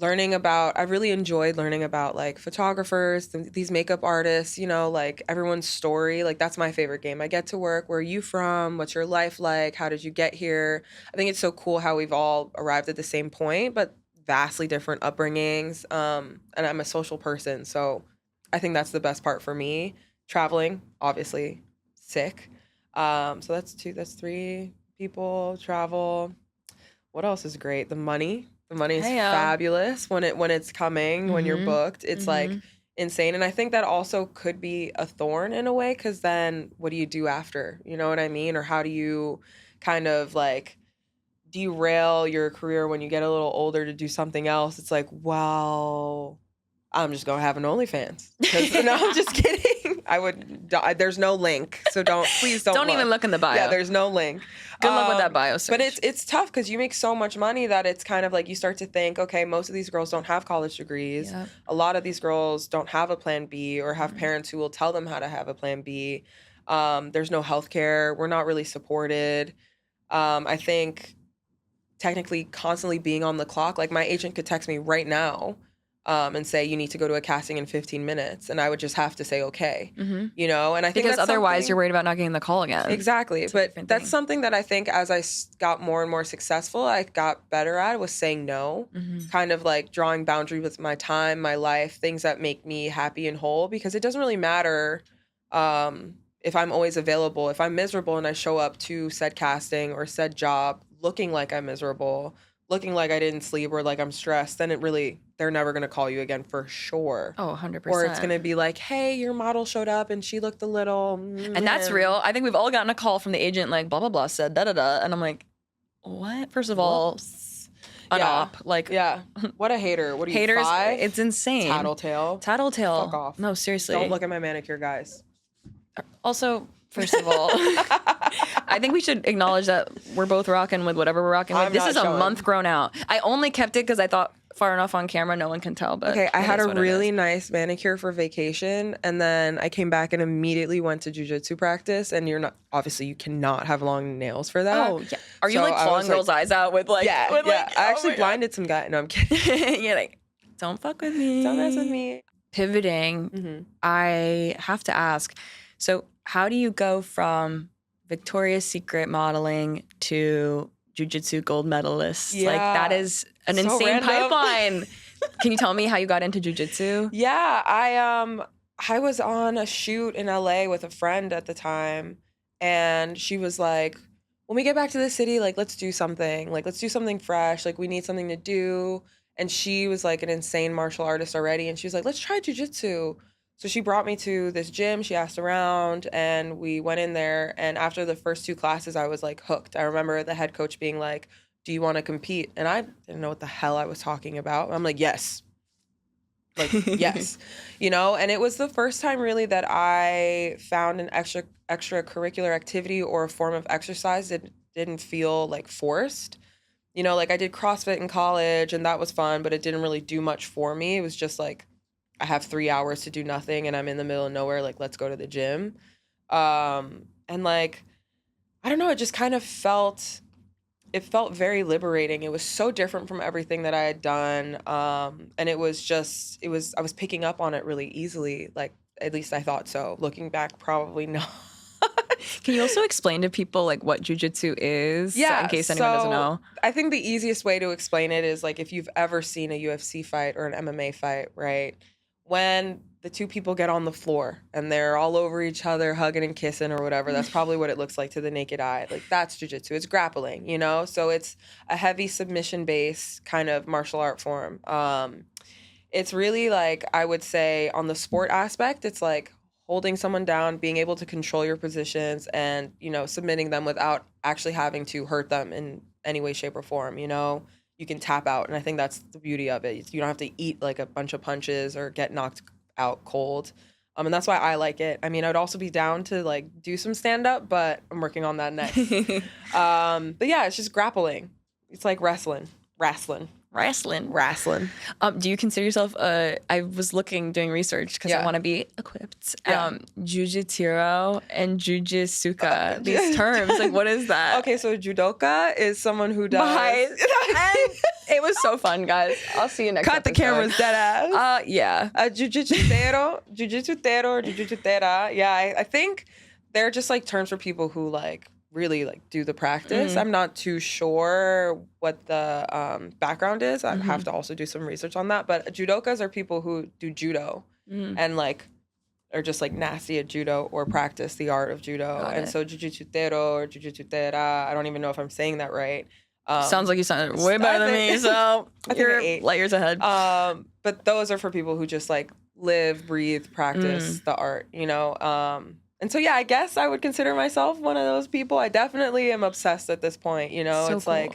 I really enjoyed learning about like photographers, these makeup artists, you know, like everyone's story. Like, that's my favorite game. I get to work. Where are you from? What's your life like? How did you get here? I think it's so cool how we've all arrived at the same point, but vastly different upbringings. And I'm a social person, so I think that's the best part for me. Traveling, obviously, sick. So that's 2, that's 3 people. Travel. What else is great? The money. The money is fabulous when it's coming, when you're booked. It's like insane. And I think that also could be a thorn in a way, because then what do you do after? You know what I mean? Or how do you kind of like derail your career when you get a little older to do something else? It's like, well, I'm just gonna have an OnlyFans. No, I'm just kidding. There's no link, so please don't look. Even look in the bio. Yeah, there's no link. Good luck with that bio search. But it's tough, because you make so much money that it's kind of like you start to think, okay, most of these girls don't have college degrees. Yep. A lot of these girls don't have a plan B or have parents who will tell them how to have a plan B. There's no healthcare. We're not really supported. I think technically constantly being on the clock, like my agent could text me right now and say, you need to go to a casting in 15 minutes. And I would just have to say, okay, you know? And I think because otherwise you're worried about not getting the call again. Exactly. But that's something that I think as I got more and more successful, I got better at, was saying no, kind of like drawing boundaries with my time, my life, things that make me happy and whole, because it doesn't really matter if I'm always available, if I'm miserable and I show up to said casting or said job looking like I'm miserable, looking like I didn't sleep or like I'm stressed, then they're never going to call you again for sure. Oh, 100%. Or it's going to be like, hey, your model showed up and she looked a little. And that's real. I think we've all gotten a call from the agent like, blah, blah, blah, said da-da-da. And I'm like, what? First of all, an op. Like, yeah. What a hater. What are you, haters, 5? it's insane. Tattletale. Fuck off. No, seriously. Don't look at my manicure, guys. Also, first of all, I think we should acknowledge that we're both rocking with whatever we're rocking with. This is a month grown out. I only kept it because I thought far enough on camera no one can tell. But okay, I had a really nice manicure for vacation, and then I came back and immediately went to jiu-jitsu practice. And you cannot have long nails for that. Oh yeah. Are you like clawing girls' eyes out with like? Yeah, I actually blinded some guy. No, I'm kidding. You're like, don't fuck with me. Don't mess with me. Pivoting, I have to ask. So how do you go from Victoria's Secret modeling to jiu-jitsu gold medalist? Yeah. Like that is an So insane random. pipeline. Can you tell me how you got into jiu-jitsu? Yeah, I was on a shoot in LA with a friend at the time, and she was like, when we get back to the city, like let's do something. Like let's do something fresh. Like we need something to do. And she was like an insane martial artist already, and she was like, let's try jiu-jitsu. So she brought me to this gym. She asked around, and we went in there. And after the first 2 classes, I was like hooked. I remember the head coach being like, do you want to compete? And I didn't know what the hell I was talking about. I'm like, yes. Like, yes. You know, and it was the first time really that I found an extracurricular activity or a form of exercise that didn't feel like forced. You know, like I did CrossFit in college, and that was fun, but it didn't really do much for me. It was just like, I have 3 hours to do nothing and I'm in the middle of nowhere. Like, let's go to the gym. And like, I don't know, it just kind of felt very liberating. It was so different from everything that I had done. And I was picking up on it really easily. Like, at least I thought so. Looking back, probably not. Can you also explain to people like what jiu-jitsu is? Yeah, In case anyone doesn't know. I think the easiest way to explain it is like if you've ever seen a UFC fight or an MMA fight, right? When the 2 people get on the floor and they're all over each other, hugging and kissing or whatever, that's probably what it looks like to the naked eye. Like that's jiu-jitsu. It's grappling, you know? So it's a heavy submission-based kind of martial art form. It's really like, I would say on the sport aspect, it's like holding someone down, being able to control your positions and, you know, submitting them without actually having to hurt them in any way, shape, or form, you know? You can tap out, and I think that's the beauty of it. You don't have to eat like a bunch of punches or get knocked out cold. And that's why I like it. I mean, I'd also be down to like do some stand-up, but I'm working on that next. But yeah, it's just grappling. It's like wrestling. Do you consider yourself I was doing research because I want to be equipped. Jiu-jitsu and jiu-jitsuka, these terms, like what is that? Okay, so judoka is someone who does. It was so fun, guys. I'll see you next Cut the episode. cameras, dead ass. Yeah. Jiu-jitsu-tero, or jiu-jitsu-tera. Yeah, I think they're just like terms for people who like really like do the practice. I'm not too sure what the background is. I have to also do some research on that. But judokas are people who do judo and like are just like nasty at judo or practice the art of judo. Got and it. so jiu-jitsu-tero or jiu-jitsu-tera, I don't even know if I'm saying that right. Sounds like you sounded way better than me, so you're light years ahead. But those are for people who just like live, breathe, practice the art, you know? And so, yeah, I guess I would consider myself one of those people. I definitely am obsessed at this point, you know? So it's cool. like,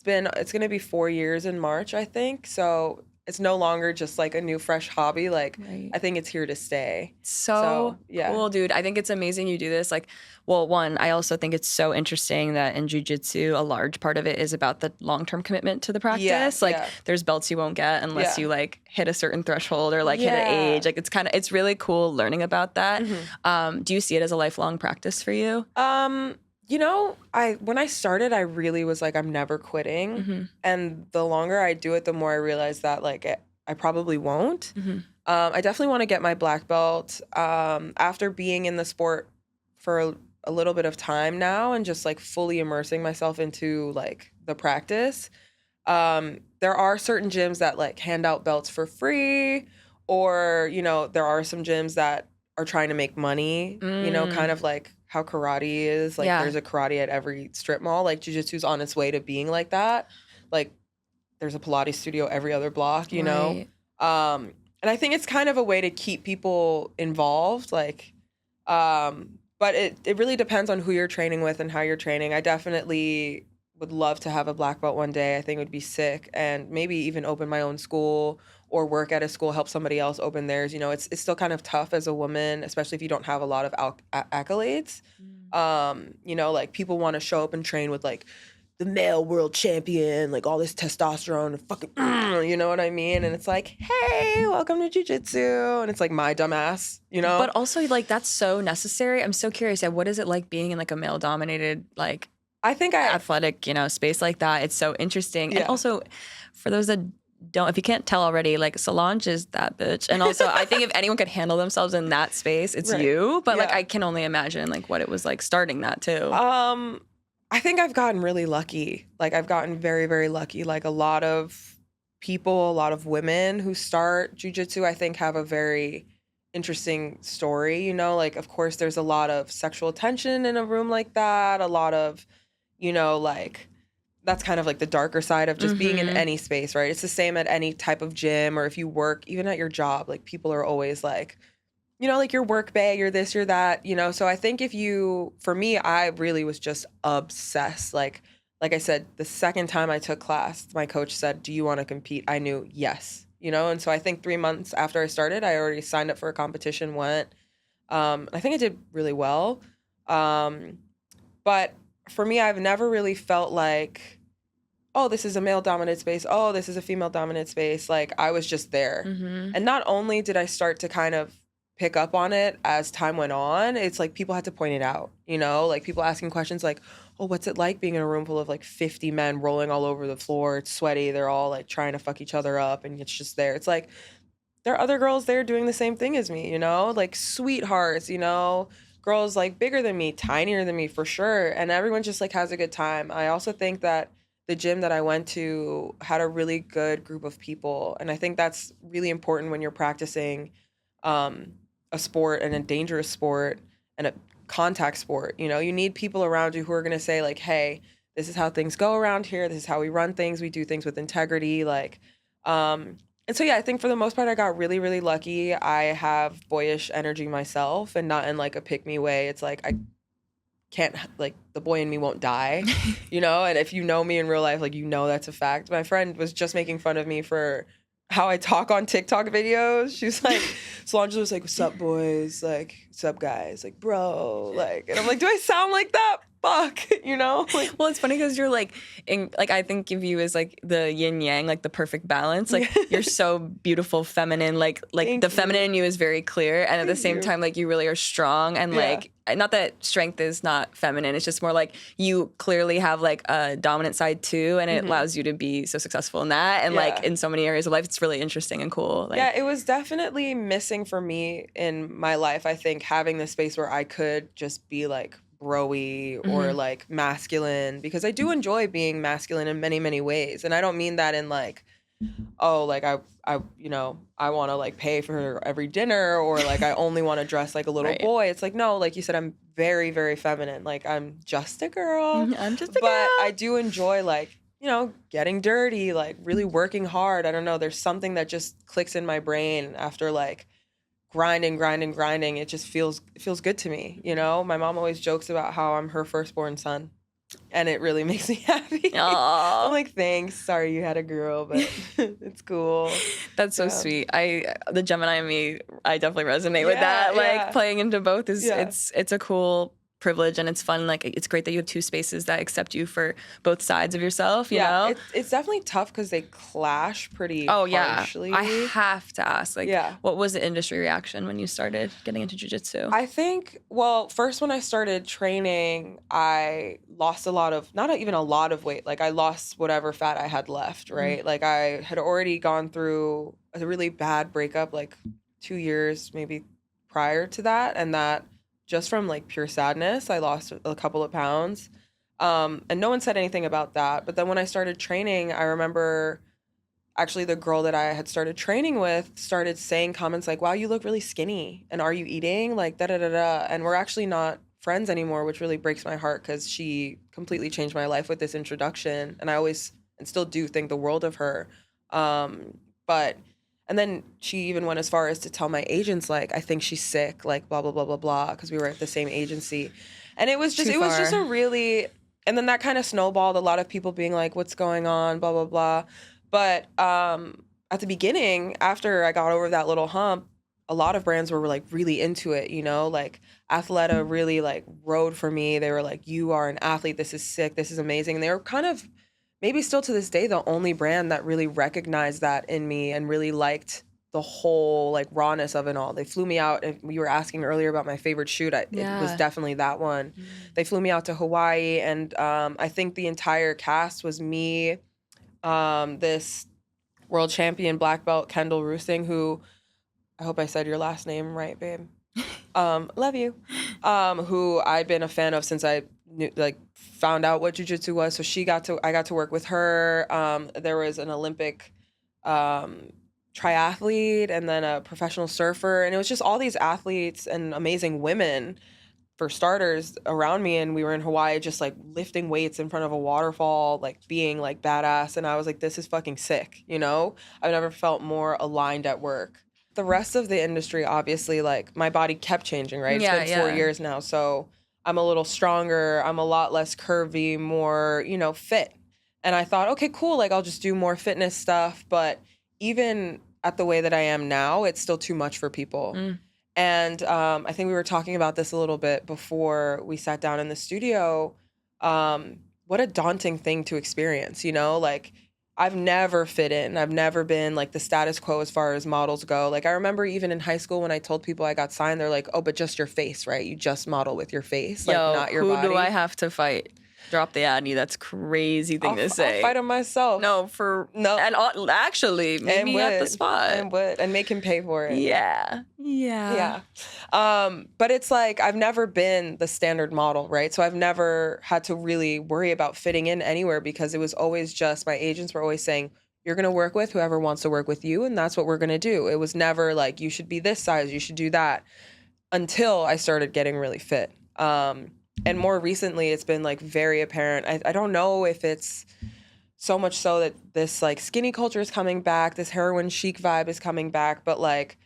it's going to be 4 years in March, I think. So it's no longer just like a new, fresh hobby. Like, Right. I think it's here to stay. So yeah. cool, dude. I think it's amazing you do this. Like, well, one, I also think it's so interesting that in jiu-jitsu, a large part of it is about the long-term commitment to the practice. There's belts you won't get unless you like hit a certain threshold or like hit an age. Like it's really cool learning about that. Do you see it as a lifelong practice for you? You know, when I started, I really was like, I'm never quitting. And the longer I do it, the more I realize that like I probably won't. I definitely want to get my black belt. After being in the sport for a little bit of time now and just like fully immersing myself into like the practice, there are certain gyms that like hand out belts for free, or, you know, there are some gyms that are trying to make money, you know, kind of like how karate is. Like there's a karate at every strip mall. Like jiu-jitsu's on its way to being like that. Like there's a Pilates studio every other block, you know? And I think it's kind of a way to keep people involved. Like, but it really depends on who you're training with and how you're training. I definitely would love to have a black belt one day. I think it would be sick, and maybe even open my own school or work at a school, help somebody else open theirs. You know, it's still kind of tough as a woman, especially if you don't have a lot of accolades. You know, like people want to show up and train with like the male world champion, like all this testosterone and fucking, you know what I mean? And it's like, hey, welcome to jiu-jitsu. And it's like my dumbass, you know? But also like that's so necessary. I'm so curious. What is it like being in like a male dominated, like I think athletic, you know, space like that? It's so interesting. Yeah. And also for those that don't, if you can't tell already, like Solange is that bitch. And also I think if anyone could handle themselves in that space, it's you. But like I can only imagine like what it was like starting that too. I think I've gotten really lucky. Like I've gotten very, very lucky. Like a lot of people, a lot of women who start jiu-jitsu, I think have a very interesting story, you know? Like, of course, there's a lot of sexual tension in a room like that. A lot of, you know, like, that's kind of like the darker side of just being in any space, right? It's the same at any type of gym, or if you work, even at your job, like people are always like, you know, like your work bag, you're this, you're that, you know? So I think for me, I really was just obsessed. Like I said, the second time I took class, my coach said, do you want to compete? I knew yes, you know? And so I think 3 months after I started, I already signed up for a competition, went. I think I did really well. But for me, I've never really felt like, oh, this is a male-dominated space. Oh, this is a female-dominated space. Like, I was just there. And not only did I start to kind of pick up on it as time went on, it's like people had to point it out, you know? Like, people asking questions like, oh, what's it like being in a room full of, like, 50 men rolling all over the floor? It's sweaty. They're all, like, trying to fuck each other up, and it's just there. It's like, there are other girls there doing the same thing as me, you know? Like, sweethearts, you know? Girls, like, bigger than me, tinier than me, for sure. And everyone just, like, has a good time. I also think that the gym that I went to had a really good group of people. And I think that's really important when you're practicing a sport, and a dangerous sport, and a contact sport. You know, you need people around you who are going to say like, hey, this is how things go around here. This is how we run things. We do things with integrity. Like, and so, yeah, I think for the most part, I got really, really lucky. I have boyish energy myself, and not in like a pick me way. It's like, I can't, like, the boy in me won't die, you know? And if you know me in real life, like, you know, that's a fact. My friend was just making fun of me for how I talk on TikTok videos. She was like, Solange was like, what's up, boys? Like, what's up, guys? Like, bro, like, and I'm like, do I sound like that? Fuck, you know? Like, well, it's funny because you're like, I think of you as like the yin-yang, like the perfect balance. Like you're so beautiful, feminine, like the feminine in you is very clear. And at the same time, like you really are strong. And like, not that strength is not feminine. It's just more like you clearly have like a dominant side too. And it allows you to be so successful in that. And like in so many areas of life, it's really interesting and cool. Like, yeah, it was definitely missing for me in my life. I think having this space where I could just be like bro-y or like masculine, because I do enjoy being masculine in many, many ways. And I don't mean that in like, oh, like I you know, I want to like pay for every dinner, or like I only want to dress like a little boy. It's like, no, like you said, I'm very, very feminine. Like I'm just a girl. I'm just a girl. But I do enjoy like, you know, getting dirty, like really working hard. I don't know. There's something that just clicks in my brain after like grinding. It just feels good to me. You know, my mom always jokes about how I'm her firstborn son. And it really makes me happy. Aww. I'm like, thanks. Sorry you had a girl, but it's cool. That's so sweet. The Gemini in me, I definitely resonate with that. Like playing into both is it's a cool privilege, and it's fun. Like it's great that you have two spaces that accept you for both sides of yourself. You know, it's definitely tough because they clash pretty harshly. I have to ask, like, what was the industry reaction when you started getting into jiu-jitsu? I think, well, first when I started training, I lost not even a lot of weight. Like I lost whatever fat I had left, right? Like I had already gone through a really bad breakup, like 2 years maybe prior to that, and that just from like pure sadness, I lost a couple of pounds. And no one said anything about that. But then when I started training, I remember actually the girl that I had started training with started saying comments like, wow, you look really skinny. And are you eating? Like, da-da-da-da. And we're actually not friends anymore, which really breaks my heart because she completely changed my life with this introduction. And I always and still do think the world of her. But and then she even went as far as to tell my agents, like, I think she's sick, like, blah, blah, blah, blah, blah, because we were at the same agency. And it was just a really, and then that kind of snowballed, a lot of people being like, what's going on, blah, blah, blah. But at the beginning, after I got over that little hump, a lot of brands were like really into it, you know, like Athleta really like rode for me. They were like, you are an athlete. This is sick. This is amazing. And they were kind of maybe still to this day, the only brand that really recognized that in me and really liked the whole like rawness of it all. They flew me out, and you were asking earlier about my favorite shoot. It was definitely that one. They flew me out to Hawaii, and I think the entire cast was me, this world champion black belt Kendall Roosting, who I hope I said your last name right, babe. Love you. Who I've been a fan of since I knew, like, found out what jiu-jitsu was. So I got to work with her. There was an Olympic triathlete and then a professional surfer. And it was just all these athletes and amazing women, for starters, around me. And we were in Hawaii just like lifting weights in front of a waterfall, like being like badass. And I was like, this is fucking sick, you know? I've never felt more aligned at work. The rest of the industry, obviously, like, my body kept changing, right? It's been 4 years now, so I'm a little stronger. I'm a lot less curvy, more, you know, fit. And I thought, okay, cool, like, I'll just do more fitness stuff. But even at the way that I am now, it's still too much for people. And I think we were talking about this a little bit before we sat down in the studio. What a daunting thing to experience, you know? Like, I've never fit in. I've never been like the status quo as far as models go. Like, I remember even in high school when I told people I got signed, they're like, oh, but just your face, right? You just model with your face, like, not your body. Who do I have to fight? Drop the Adney. That's crazy thing to say. I'll fight him myself. No. And actually, meet me at the spot. And make him pay for it. Yeah. But it's like, I've never been the standard model, right? So I've never had to really worry about fitting in anywhere, because it was always just, my agents were always saying, you're going to work with whoever wants to work with you, and that's what we're going to do. It was never like, you should be this size, you should do that, until I started getting really fit. And more recently, it's been like very apparent. I don't know if it's so much so that this like skinny culture is coming back, this heroin chic vibe is coming back, but like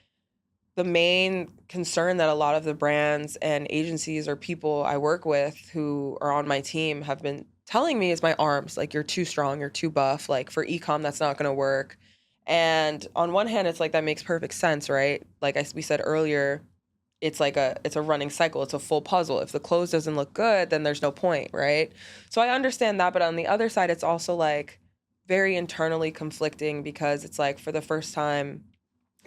the main concern that a lot of the brands and agencies or people I work with who are on my team have been telling me is my arms. Like, you're too strong, you're too buff. Like, for e-com, that's not going to work. And on one hand, it's like, that makes perfect sense, right? Like we said earlier, it's a running cycle. It's a full puzzle. If the clothes doesn't look good, then there's no point, right? So I understand that, but on the other side, it's also like very internally conflicting, because it's like, for the first time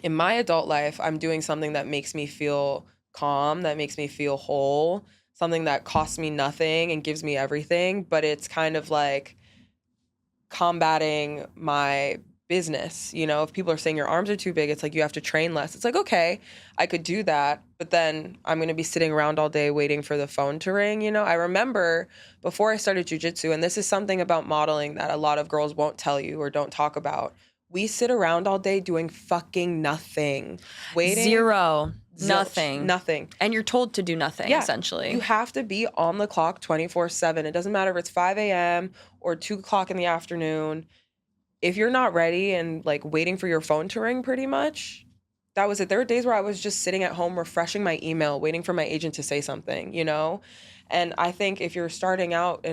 in my adult life, I'm doing something that makes me feel calm, that makes me feel whole, something that costs me nothing and gives me everything, but it's kind of like combating my business. You know, if people are saying your arms are too big, it's like, you have to train less. It's like, okay, I could do that, but then I'm going to be sitting around all day waiting for the phone to ring. You know, I remember before I started jiu-jitsu, and this is something about modeling that a lot of girls won't tell you or don't talk about. We sit around all day doing fucking nothing. Waiting. Zero. Nothing. Nothing. And you're told to do nothing, essentially. You have to be on the clock 24/7. It doesn't matter if it's 5 a.m. or 2 o'clock in the afternoon. If you're not ready and like waiting for your phone to ring, pretty much, that was it. There were days where I was just sitting at home refreshing my email, waiting for my agent to say something, you know? And I think if you're starting out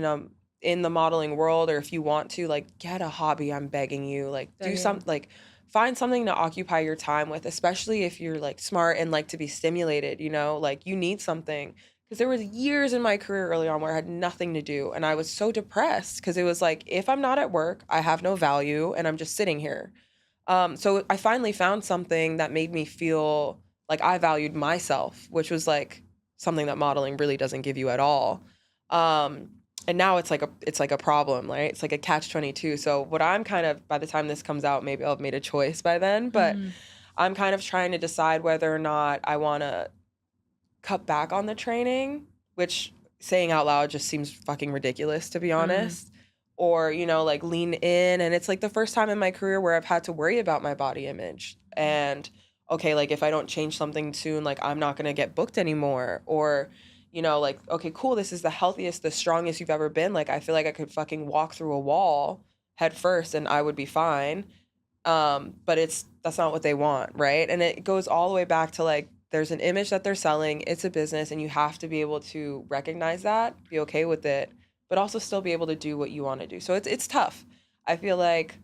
in the modeling world, or if you want to, like, get a hobby, I'm begging you, like, do something, like, find something to occupy your time with, especially if you're like smart and like to be stimulated, you know? Like, you need something. Because there was years in my career early on where I had nothing to do, and I was so depressed, because it was like, if I'm not at work, I have no value, and I'm just sitting here. So I finally found something that made me feel like I valued myself, which was like something that modeling really doesn't give you at all. And now it's like a problem, right? It's like a catch-22. So what I'm kind of, by the time this comes out, maybe I'll have made a choice by then, but I'm kind of trying to decide whether or not I want to cut back on the training, which, saying out loud, just seems fucking ridiculous, to be honest, or, you know, like lean in. And it's like the first time in my career where I've had to worry about my body image. And okay, like if I don't change something soon, like I'm not going to get booked anymore. Or, you know, like, okay, cool, this is the healthiest, the strongest you've ever been. Like I feel like I could fucking walk through a wall head first and I would be fine. But that's not what they want, right? And it goes all the way back to like, there's an image that they're selling, it's a business, and you have to be able to recognize that, be okay with it, but also still be able to do what you want to do. So it's tough. I feel like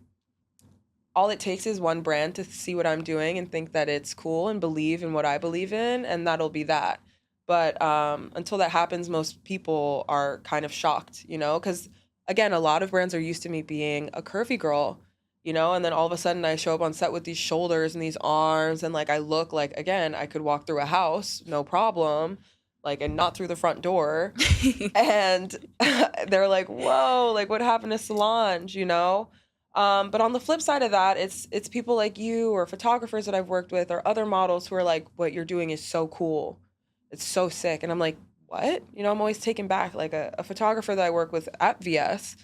all it takes is one brand to see what I'm doing and think that it's cool and believe in what I believe in, and that'll be that. But until that happens, most people are kind of shocked, you know, because again, a lot of brands are used to me being a curvy girl, you know, and then all of a sudden I show up on set with these shoulders and these arms, and like I look like, again, I could walk through a house, no problem, like, and not through the front door. And they're like, whoa, like what happened to Solange, you know? But on the flip side of that, it's people like you or photographers that I've worked with or other models who are like, what you're doing is so cool. It's so sick. And I'm like, what? You know, I'm always taken back. Like a photographer that I work with at VS,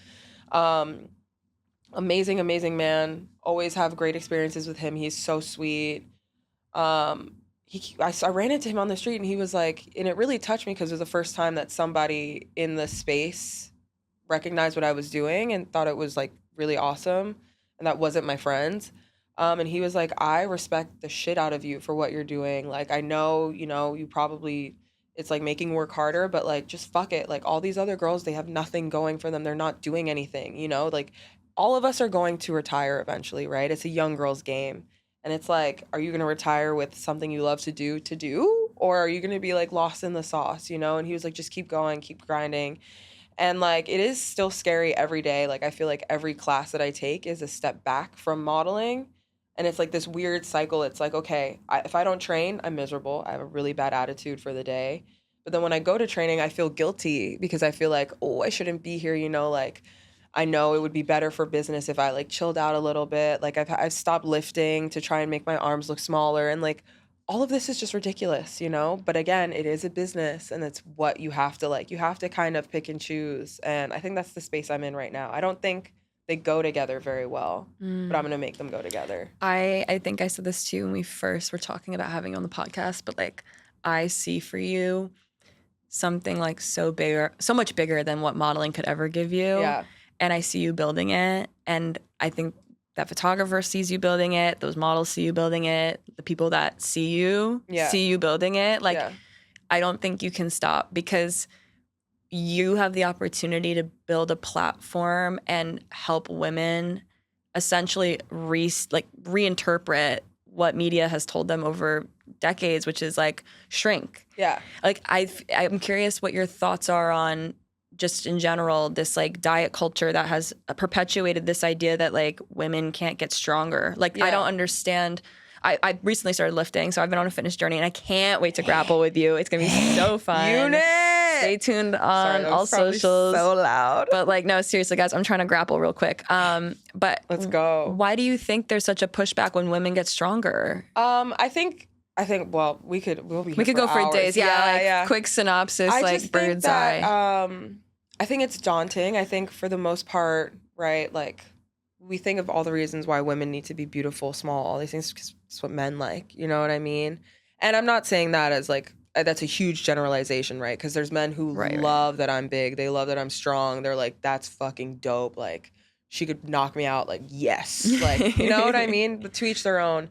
amazing man. Always have great experiences with him. He's so sweet. I ran into him on the street and he was like, and it really touched me because it was the first time that somebody in the space recognized what I was doing and thought it was like really awesome. And that wasn't my friends. And he was like, I respect the shit out of you for what you're doing. Like, I know, you know, you probably, it's like making work harder, but like, just fuck it. Like all these other girls, they have nothing going for them. They're not doing anything, you know, like all of us are going to retire eventually, right? It's a young girl's game. And it's like, are you going to retire with something you love to do? Or are you going to be like lost in the sauce, you know? And he was like, just keep going, keep grinding. And like, it is still scary every day. Like, I feel like every class that I take is a step back from modeling. And it's like this weird cycle. It's like, okay, if I don't train, I'm miserable. I have a really bad attitude for the day. But then when I go to training, I feel guilty because I feel like, oh, I shouldn't be here, you know, like, I know it would be better for business if I like chilled out a little bit. Like I've stopped lifting to try and make my arms look smaller. And like, all of this is just ridiculous, you know? But again, it is a business and it's what you have to like. You have to kind of pick and choose. And I think that's the space I'm in right now. I don't think they go together very well, but I'm going to make them go together. I think I said this too when we first were talking about having you on the podcast, but like I see for you something like so much bigger than what modeling could ever give you. Yeah. And I see you building it. And I think that photographer sees you building it. Those models see you building it. The people that see you building it. Like, I don't think you can stop because you have the opportunity to build a platform and help women essentially reinterpret what media has told them over decades, which is like shrink. Yeah. Like I'm curious what your thoughts are on just in general, this like diet culture that has perpetuated this idea that like women can't get stronger. Like I don't understand. I recently started lifting, so I've been on a fitness journey and I can't wait to grapple with you. It's going to be so fun. Unit! Stay tuned on all socials. So loud. But like, no, seriously guys, I'm trying to grapple real quick. But let's go. Why do you think there's such a pushback when women get stronger? I think well, we could go for hours. days. Yeah. Quick synopsis, like bird's eye. I think it's daunting. I think for the most part, right, like we think of all the reasons why women need to be beautiful, small, all these things, because it's what men like, you know what I mean? And I'm not saying that as like, that's a huge generalization, right? Because there's men who love that I'm big. They love that I'm strong. They're like, that's fucking dope. Like, she could knock me out. Like, yes. Like, you know what I mean? But to each their own.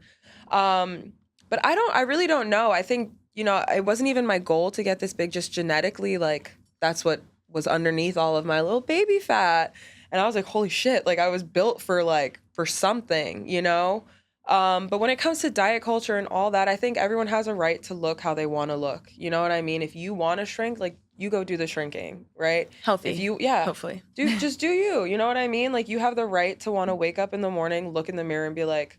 But I really don't know. I think, you know, it wasn't even my goal to get this big, just genetically, like, that's what was underneath all of my little baby fat. And I was like, holy shit, like I was built for something, you know? But when it comes to diet culture and all that, I think everyone has a right to look how they want to look. You know what I mean? If you want to shrink, like you go do the shrinking, right? Healthy. Hopefully. Just do you. You know what I mean? Like you have the right to want to wake up in the morning, look in the mirror and be like,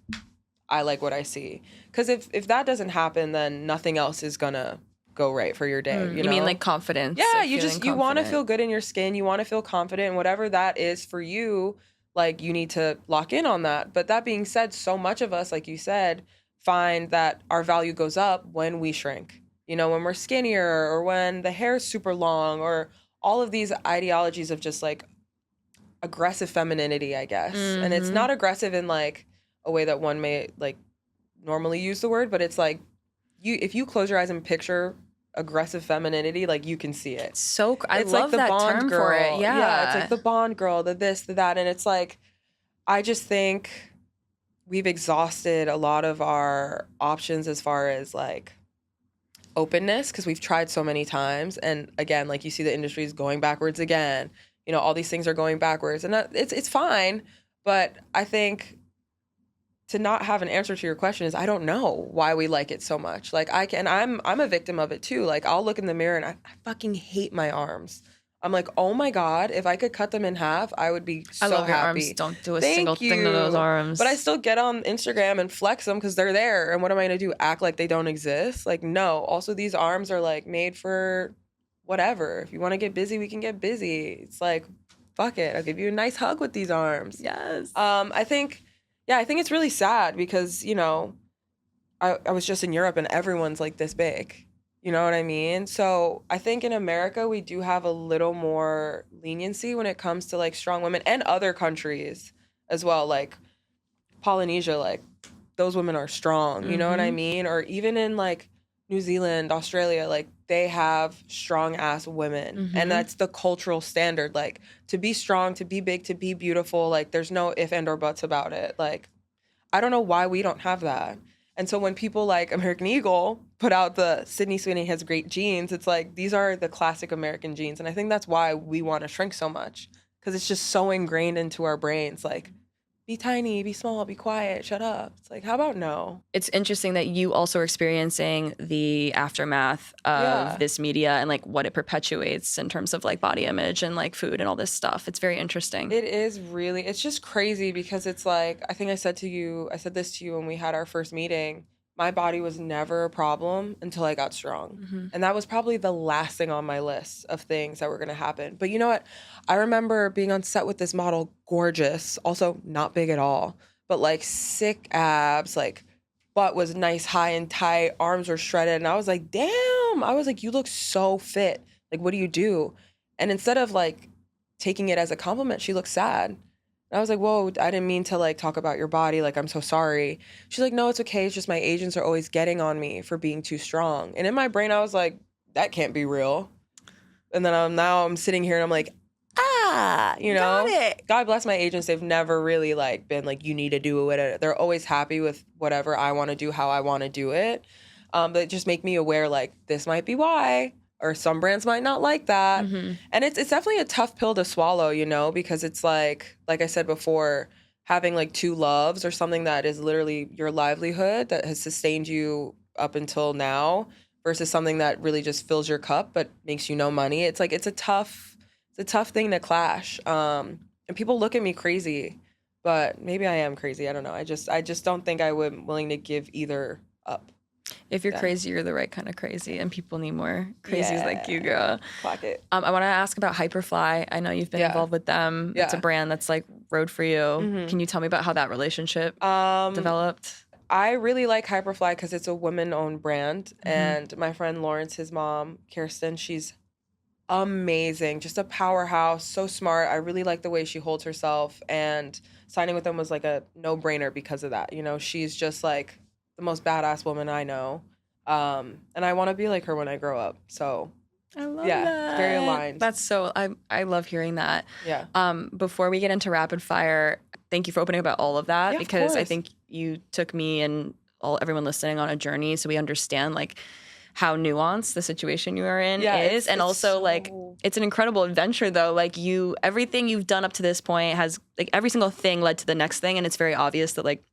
I like what I see. Because if that doesn't happen, then nothing else is going to go right for your day. You know? Mean like confidence? Yeah, like you want to feel good in your skin. You want to feel confident, and whatever that is for you, like you need to lock in on that. But that being said, so much of us, like you said, find that our value goes up when we shrink. You know, when we're skinnier or when the hair's super long or all of these ideologies of just like aggressive femininity, I guess. And it's not aggressive in like a way that one may like normally use the word, but it's like if you close your eyes and picture aggressive femininity, like you can see it. I love like the that Bond term girl. for it. Yeah, it's like the Bond girl, the this, the that, and it's like I just think we've exhausted a lot of our options as far as like openness because we've tried so many times, and again, like you see the industry is going backwards again. You know, all these things are going backwards, and it's fine, but I think to not have an answer to your question is I don't know why we like it so much. Like I'm a victim of it too. Like I'll look in the mirror and I fucking hate my arms. I'm like, oh my God, if I could cut them in half, I would be so happy. I love your arms. Don't do a single thing to those arms. But I still get on Instagram and flex them because they're there. And what am I going to do? Act like they don't exist? Like, no. Also, these arms are like made for whatever. If you want to get busy, we can get busy. It's like, fuck it. I'll give you a nice hug with these arms. Yes. I think it's really sad because, you know, I was just in Europe and everyone's like this big. You know what I mean? So I think in America, we do have a little more leniency when it comes to like strong women, and other countries as well. Like Polynesia, like those women are strong. You know what I mean? Or even in like New Zealand, Australia, like they have strong ass women. And that's the cultural standard. Like to be strong, to be big, to be beautiful. Like there's no if and or buts about it. Like I don't know why we don't have that. And so when people like American Eagle put out the Sydney Sweeney has great genes, it's like these are the classic American genes. And I think that's why we want to shrink so much, because it's just so ingrained into our brains. Like, be tiny, be small, be quiet, shut up. It's like, how about no? It's interesting that you also are experiencing the aftermath of this media and like what it perpetuates in terms of like body image and like food and all this stuff. It's very interesting. It is really, it's just crazy because it's like, I think I said this to you when we had our first meeting. My body was never a problem until I got strong. And that was probably the last thing on my list of things that were going to happen. But you know what? I remember being on set with this model, gorgeous, also not big at all, but like sick abs, like butt was nice, high and tight, arms were shredded. And I was like, damn, I was like, you look so fit. Like, what do you do? And instead of like taking it as a compliment, she looked sad. And I was like, whoa, I didn't mean to like talk about your body. Like, I'm so sorry. She's like, no, it's okay. It's just my agents are always getting on me for being too strong. And in my brain, I was like, that can't be real. And then now I'm sitting here and I'm like, you know, got it. God bless my agents. They've never really like been like, you need to do it. They're always happy with whatever I want to do, how I want to do it. But just make me aware, like, this might be why. Or some brands might not like that. And it's definitely a tough pill to swallow, you know, because it's like I said before, having like two loves or something that is literally your livelihood that has sustained you up until now versus something that really just fills your cup but makes you no money. It's like it's a tough thing to clash. And people look at me crazy, but maybe I am crazy. I don't know. I just don't think I would willing to give either up. If you're crazy, you're the right kind of crazy, and people need more crazies like you, girl. Clock it. I want to ask about Hyperfly. I know you've been involved with them. It's a brand that's like rode for you. Can you tell me about how that relationship developed? I really like Hyperfly because it's a women-owned brand, and my friend Lawrence, his mom, Kirsten, she's amazing, just a powerhouse, so smart. I really like the way she holds herself, and signing with them was like a no-brainer because of that. You know, she's just like the most badass woman I know. And I want to be like her when I grow up. So I love that. Very aligned. That's so, I love hearing that. Yeah. Before we get into rapid fire, thank you for opening about all of that, because I think you took me and everyone listening on a journey so we understand like how nuanced the situation you are in is. And also like, it's an incredible adventure though. Like everything you've done up to this point has like every single thing led to the next thing. And it's very obvious that like,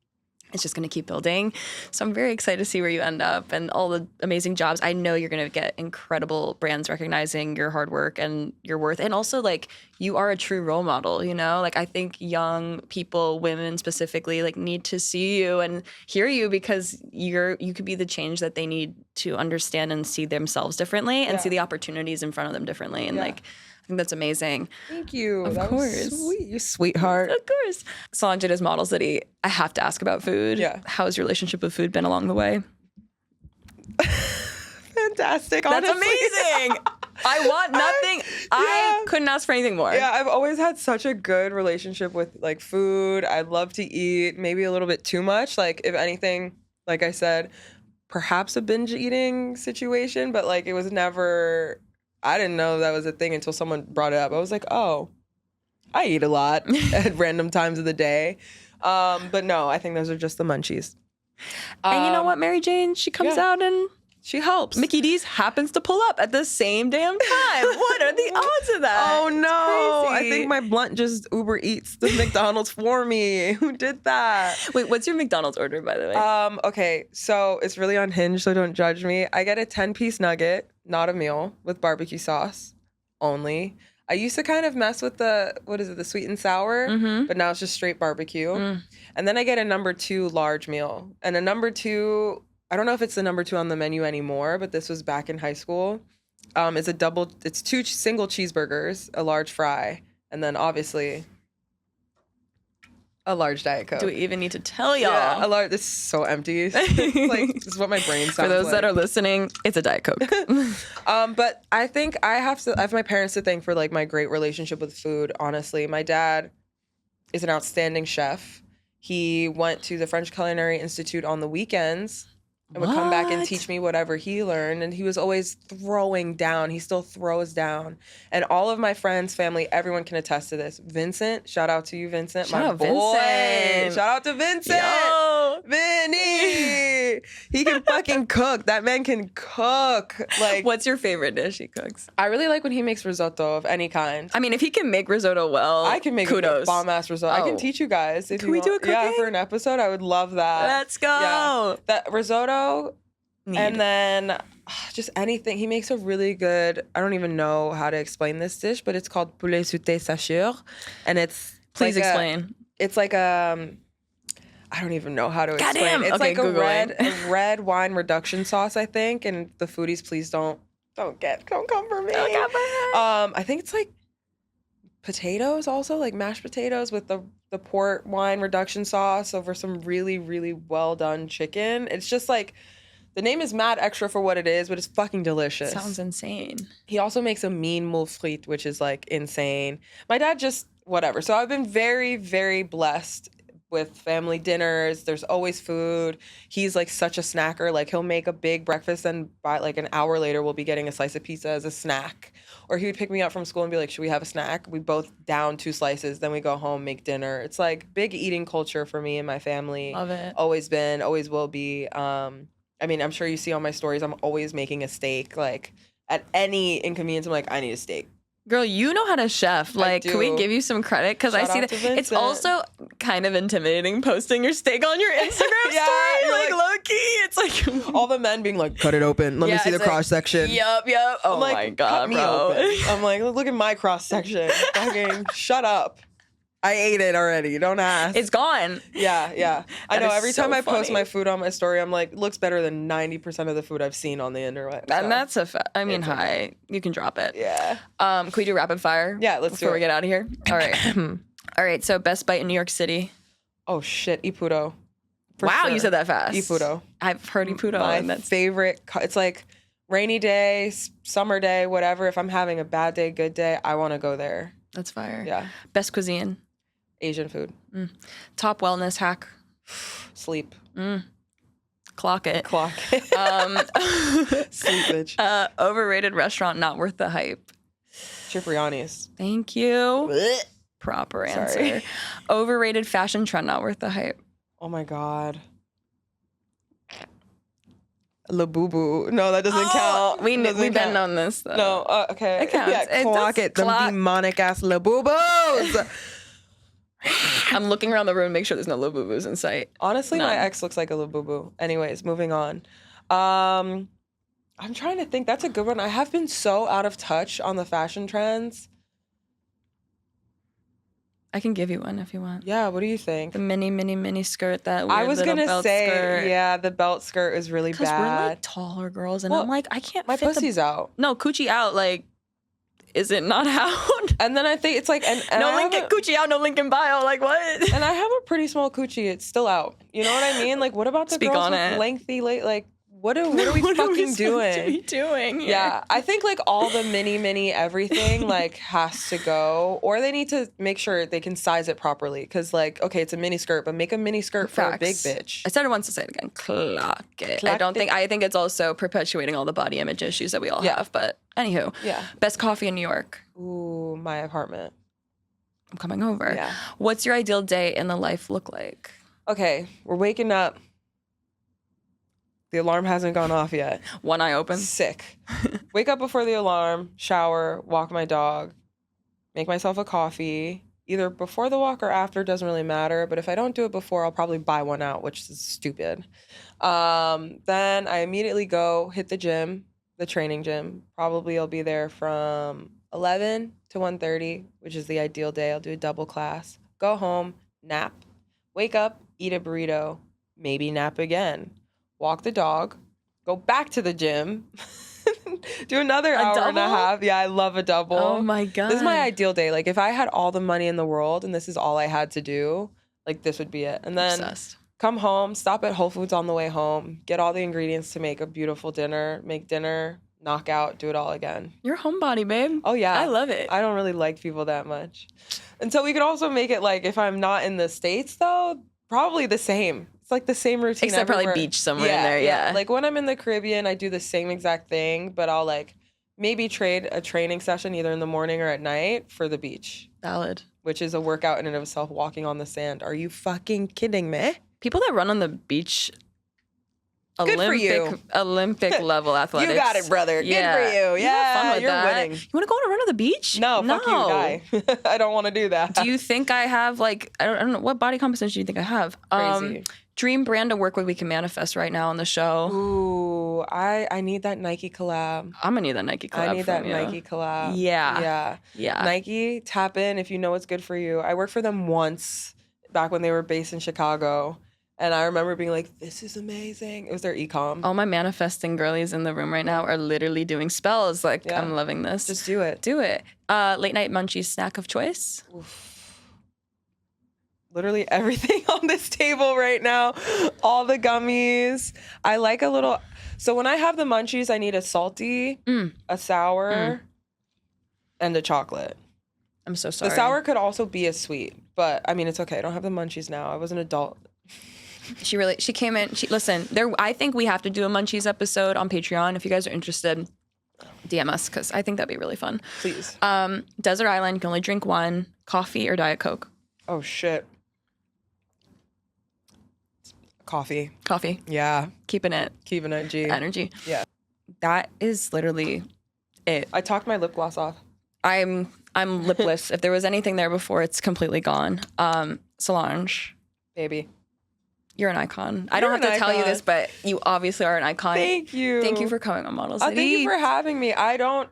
it's just going to keep building. So I'm very excited to see where you end up and all the amazing jobs. I know you're going to get incredible brands recognizing your hard work and your worth. And also, like, you are a true role model, you know? Like, I think young people, women specifically, like, need to see you and hear you because you could be the change that they need to understand and see themselves differently and see the opportunities in front of them differently. And, like, I think that's amazing. Thank you. Of course. Sweet, you sweetheart. Of course. Solange does Model City. I have to ask about food. Yeah. How's your relationship with food been along the way? Fantastic. That's honestly. amazing. I want nothing. I couldn't ask for anything more. Yeah, I've always had such a good relationship with like food. I love to eat, maybe a little bit too much. Like if anything, like I said, perhaps a binge eating situation, but like it was never, I didn't know that was a thing until someone brought it up. I was like, oh, I eat a lot at random times of the day. But no, I think those are just the munchies. And you know what, Mary Jane? She comes out and she helps. Mickey D's happens to pull up at the same damn time. What are the odds of that? Oh no! It's crazy. I think my blunt just Uber Eats the McDonald's for me. Who did that? Wait, what's your McDonald's order, by the way? Okay, so it's really unhinged, so don't judge me. I get a 10-piece nugget, not a meal, with barbecue sauce only. I used to kind of mess with the sweet and sour, but now it's just straight barbecue. And then I get a number 2 large meal. And a number 2, I don't know if it's the number 2 on the menu anymore, but this was back in high school. It's 2 single cheeseburgers, a large fry, and then obviously a large Diet Coke. Do we even need to tell y'all? Yeah, a large. This is so empty. It's like, this is what my brain sounds like. For those that are listening, it's a Diet Coke. But I think I have my parents to thank for like my great relationship with food. Honestly, my dad is an outstanding chef. He went to the French Culinary Institute on the weekends and would come back and teach me whatever he learned. And he was always throwing down. He still throws down. And all of my friends, family, everyone can attest to this. Vincent, shout out to you, Vincent. Shout out, boy. Vincent. Shout out to Vincent. Yo. Vinny. He can fucking cook. That man can cook. Like, What's your favorite dish he cooks? I really like when he makes risotto of any kind. I mean, if he can make risotto well, I can make kudos. a bomb-ass risotto. I can teach you guys. Can we do a cooking? Yeah, for an episode, I would love that. Let's go. Yeah. That risotto, Need. and then just anything. He makes a really good, I don't even know how to explain this dish, but it's called poulet sauté sachure. And it's Please explain. It's like I don't even know how to explain. Goddamn. It's Okay, like Googling. a red wine reduction sauce, I think. And the foodies, please don't come for me. Don't come for her. I think it's like potatoes also, like mashed potatoes with the port wine reduction sauce over some really, really well done chicken. It's just like, the name is mad extra for what it is, but it's fucking delicious. Sounds insane. He also makes a mean moule frite, which is like insane. My dad just, whatever. So I've been very, very blessed with family dinners. There's always food. He's like such a snacker. Like he'll make a big breakfast and by like an hour later we'll be getting a slice of pizza as a snack. Or he would pick me up from school and be like, should we have a snack? We both down 2 slices. Then we go home, make dinner. It's like big eating culture for me and my family. Love it. Always been, always will be. I mean, I'm sure you see on my stories, I'm always making a steak. Like at any inconvenience, I'm like, I need a steak. Girl, you know how to chef. Like, can we give you some credit? Because I Shout see out that. to It's Vincent. also kind of intimidating posting your steak on your Instagram Yeah, story. you're Like, low key. It's like. All the men being like, cut it open. Let me see the it's like, cross section. Yup. Oh I'm like, my cut God, me bro. open. I'm like, look at my cross section. Fucking shut up. I ate it already. Don't ask. It's gone. Yeah. I That know. is Every so time I post funny. my food on my story, I'm like, looks better than 90% of the food I've seen on the internet. So. And that's a fact. I mean, It's okay. hi. You can drop it. Yeah. Can we do rapid fire? Yeah, let's do before we it. get out of here. All right. All right. So, best bite in New York City. Oh shit, Ippudo. For Wow, sure. you said that fast. Ippudo. I've heard Ippudo. My and that's favorite. It's like rainy day, summer day, whatever. If I'm having a bad day, good day, I want to go there. that's fire. Yeah. Best cuisine. Asian food. Top wellness hack. Sleep. Clock it. Clock. Sleep, bitch. Overrated restaurant not worth the hype. Cipriani's. Thank you. Proper answer. Sorry. Overrated fashion trend not worth the hype. Oh my God. Labubu. No, that doesn't count. We've Doesn't been count. on this though. No, okay. It counts. Yeah, It clock does it. Them clock. demonic ass labubos. I'm looking around the room to make sure there's no Lububus in sight. Honestly, None. my ex looks like a labubu. Anyways, moving on. I'm trying to think. That's a good one. I have been so out of touch on the fashion trends. I can give you one if you want. Yeah, what do you think? The mini skirt, that weird I was little gonna belt say, skirt. yeah, the belt skirt is really Because bad. we're like taller girls, and Well, I'm like, I can't My fit pussy's out. No, coochie out, like, is it not out? And then I think it's like, and No I link in have a- coochie out, no link in bio, like what? and I have a pretty small coochie. It's still out. You know what I mean? Like, what about the Speak girls on with it. lengthy, like what are we fucking doing? Doing here? Yeah, I think like all the mini everything like has to go, or they need to make sure they can size it properly. Because like, okay, it's a mini skirt, but make a mini skirt for a big bitch. I said it once to say it again. Clock it. Clock I think it's also perpetuating all the body image issues that we all have. But anywho, best coffee in New York. Ooh, my apartment. I'm coming over. Yeah. What's your ideal day in the life look like? Okay, we're waking up. The alarm hasn't gone off yet. One eye open. Sick. Wake up before the alarm, shower, walk my dog, make myself a coffee. Either before the walk or after, doesn't really matter. But if I don't do it before, I'll probably buy one out, which is stupid. Then I immediately go hit the gym, the training gym. Probably I'll be there from 11 to 1:30, which is the ideal day. I'll do a double class. Go home, nap, wake up, eat a burrito, maybe nap again. Walk the dog, go back to the gym, do another hour and a half. Yeah, I love a double. Oh my God. This is my ideal day. Like if I had all the money in the world and this is all I had to do, like this would be it. And then come home, stop at Whole Foods on the way home, get all the ingredients to make a beautiful dinner, make dinner, knock out, do it all again. You're a homebody, babe. Oh yeah. I love it. I don't really like people that much. And so we could also make it like if I'm not in the States though, probably the same. It's like the same routine. Except everywhere. probably beach somewhere in there, yeah. Like when I'm in the Caribbean, I do the same exact thing, but I'll like maybe trade a training session either in the morning or at night for the beach. Valid. Which is a workout in and of itself, walking on the sand. Are you fucking kidding me? People that run on the beach, Good for you. Olympic level athletics. You got it, brother. Yeah. Good for you. You have fun with you're that. winning. You want to go on a run on the beach? No, fuck you, die. I don't want to do that. Do you think I have like, I don't know, what body composition do you think I have? Crazy. Dream brand of work we can manifest right now on the show. Ooh, I need that Nike collab. I'm gonna need that Nike collab. I need that from you. Nike collab. Yeah. Nike, tap in if you know what's good for you. I worked for them once back when they were based in Chicago. And I remember being like, this is amazing. It was their e-com. All my manifesting girlies in the room right now are literally doing spells. Like, I'm loving this. Just do it. Do it. Late night munchies snack of choice? Oof. Literally everything on this table right now. All the gummies. I like a little... So when I have the munchies, I need a salty, a sour, and a chocolate. I'm so sorry. The sour could also be a sweet. But, I mean, it's okay. I don't have the munchies now. I was an adult. She came in. Listen, I think we have to do a munchies episode on Patreon. If you guys are interested, DM us because I think that'd be really fun. Please. Desert Island, you can only drink one. Coffee or Diet Coke? Oh, shit. Coffee. Coffee. Yeah. Keeping it. Keeping it, G. Energy. Yeah. That is literally it. I talked my lip gloss off. I'm lipless. If there was anything there before, it's completely gone. Solange. Baby. You're an icon. I don't have to tell you this, but you obviously are an icon. Thank you. Thank you for coming on Model City. Thank you for having me. I don't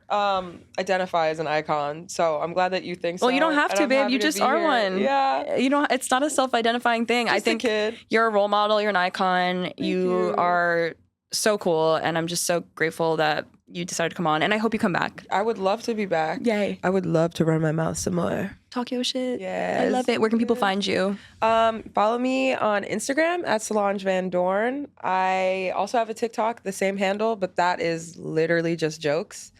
identify as an icon, so I'm glad that you think so. Well, you don't have to, babe. You just are one. Yeah. You don't. It's not a self-identifying thing. I think you're a role model. You're an icon. You are so cool, and I'm just so grateful that you decided to come on. And I hope you come back. I would love to be back. Yay. I would love to run my mouth some more. Talk your shit. Yes. I love it. Where can people find you? Follow me on Instagram at Solange Van Doorn. I also have a TikTok, the same handle, but that is literally just jokes.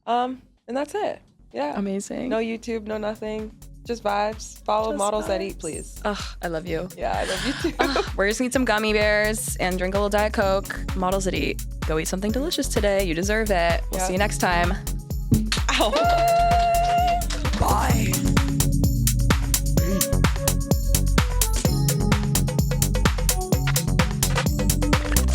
And that's it. Yeah. Amazing. No YouTube, no nothing. Just vibes. Follow Models That Eat, please. Ugh, I love you. Yeah, I love you too. We're just gonna eat some gummy bears and drink a little Diet Coke. Models That Eat. Go eat something delicious today. You deserve it. We'll see you next time. Ow. Bye.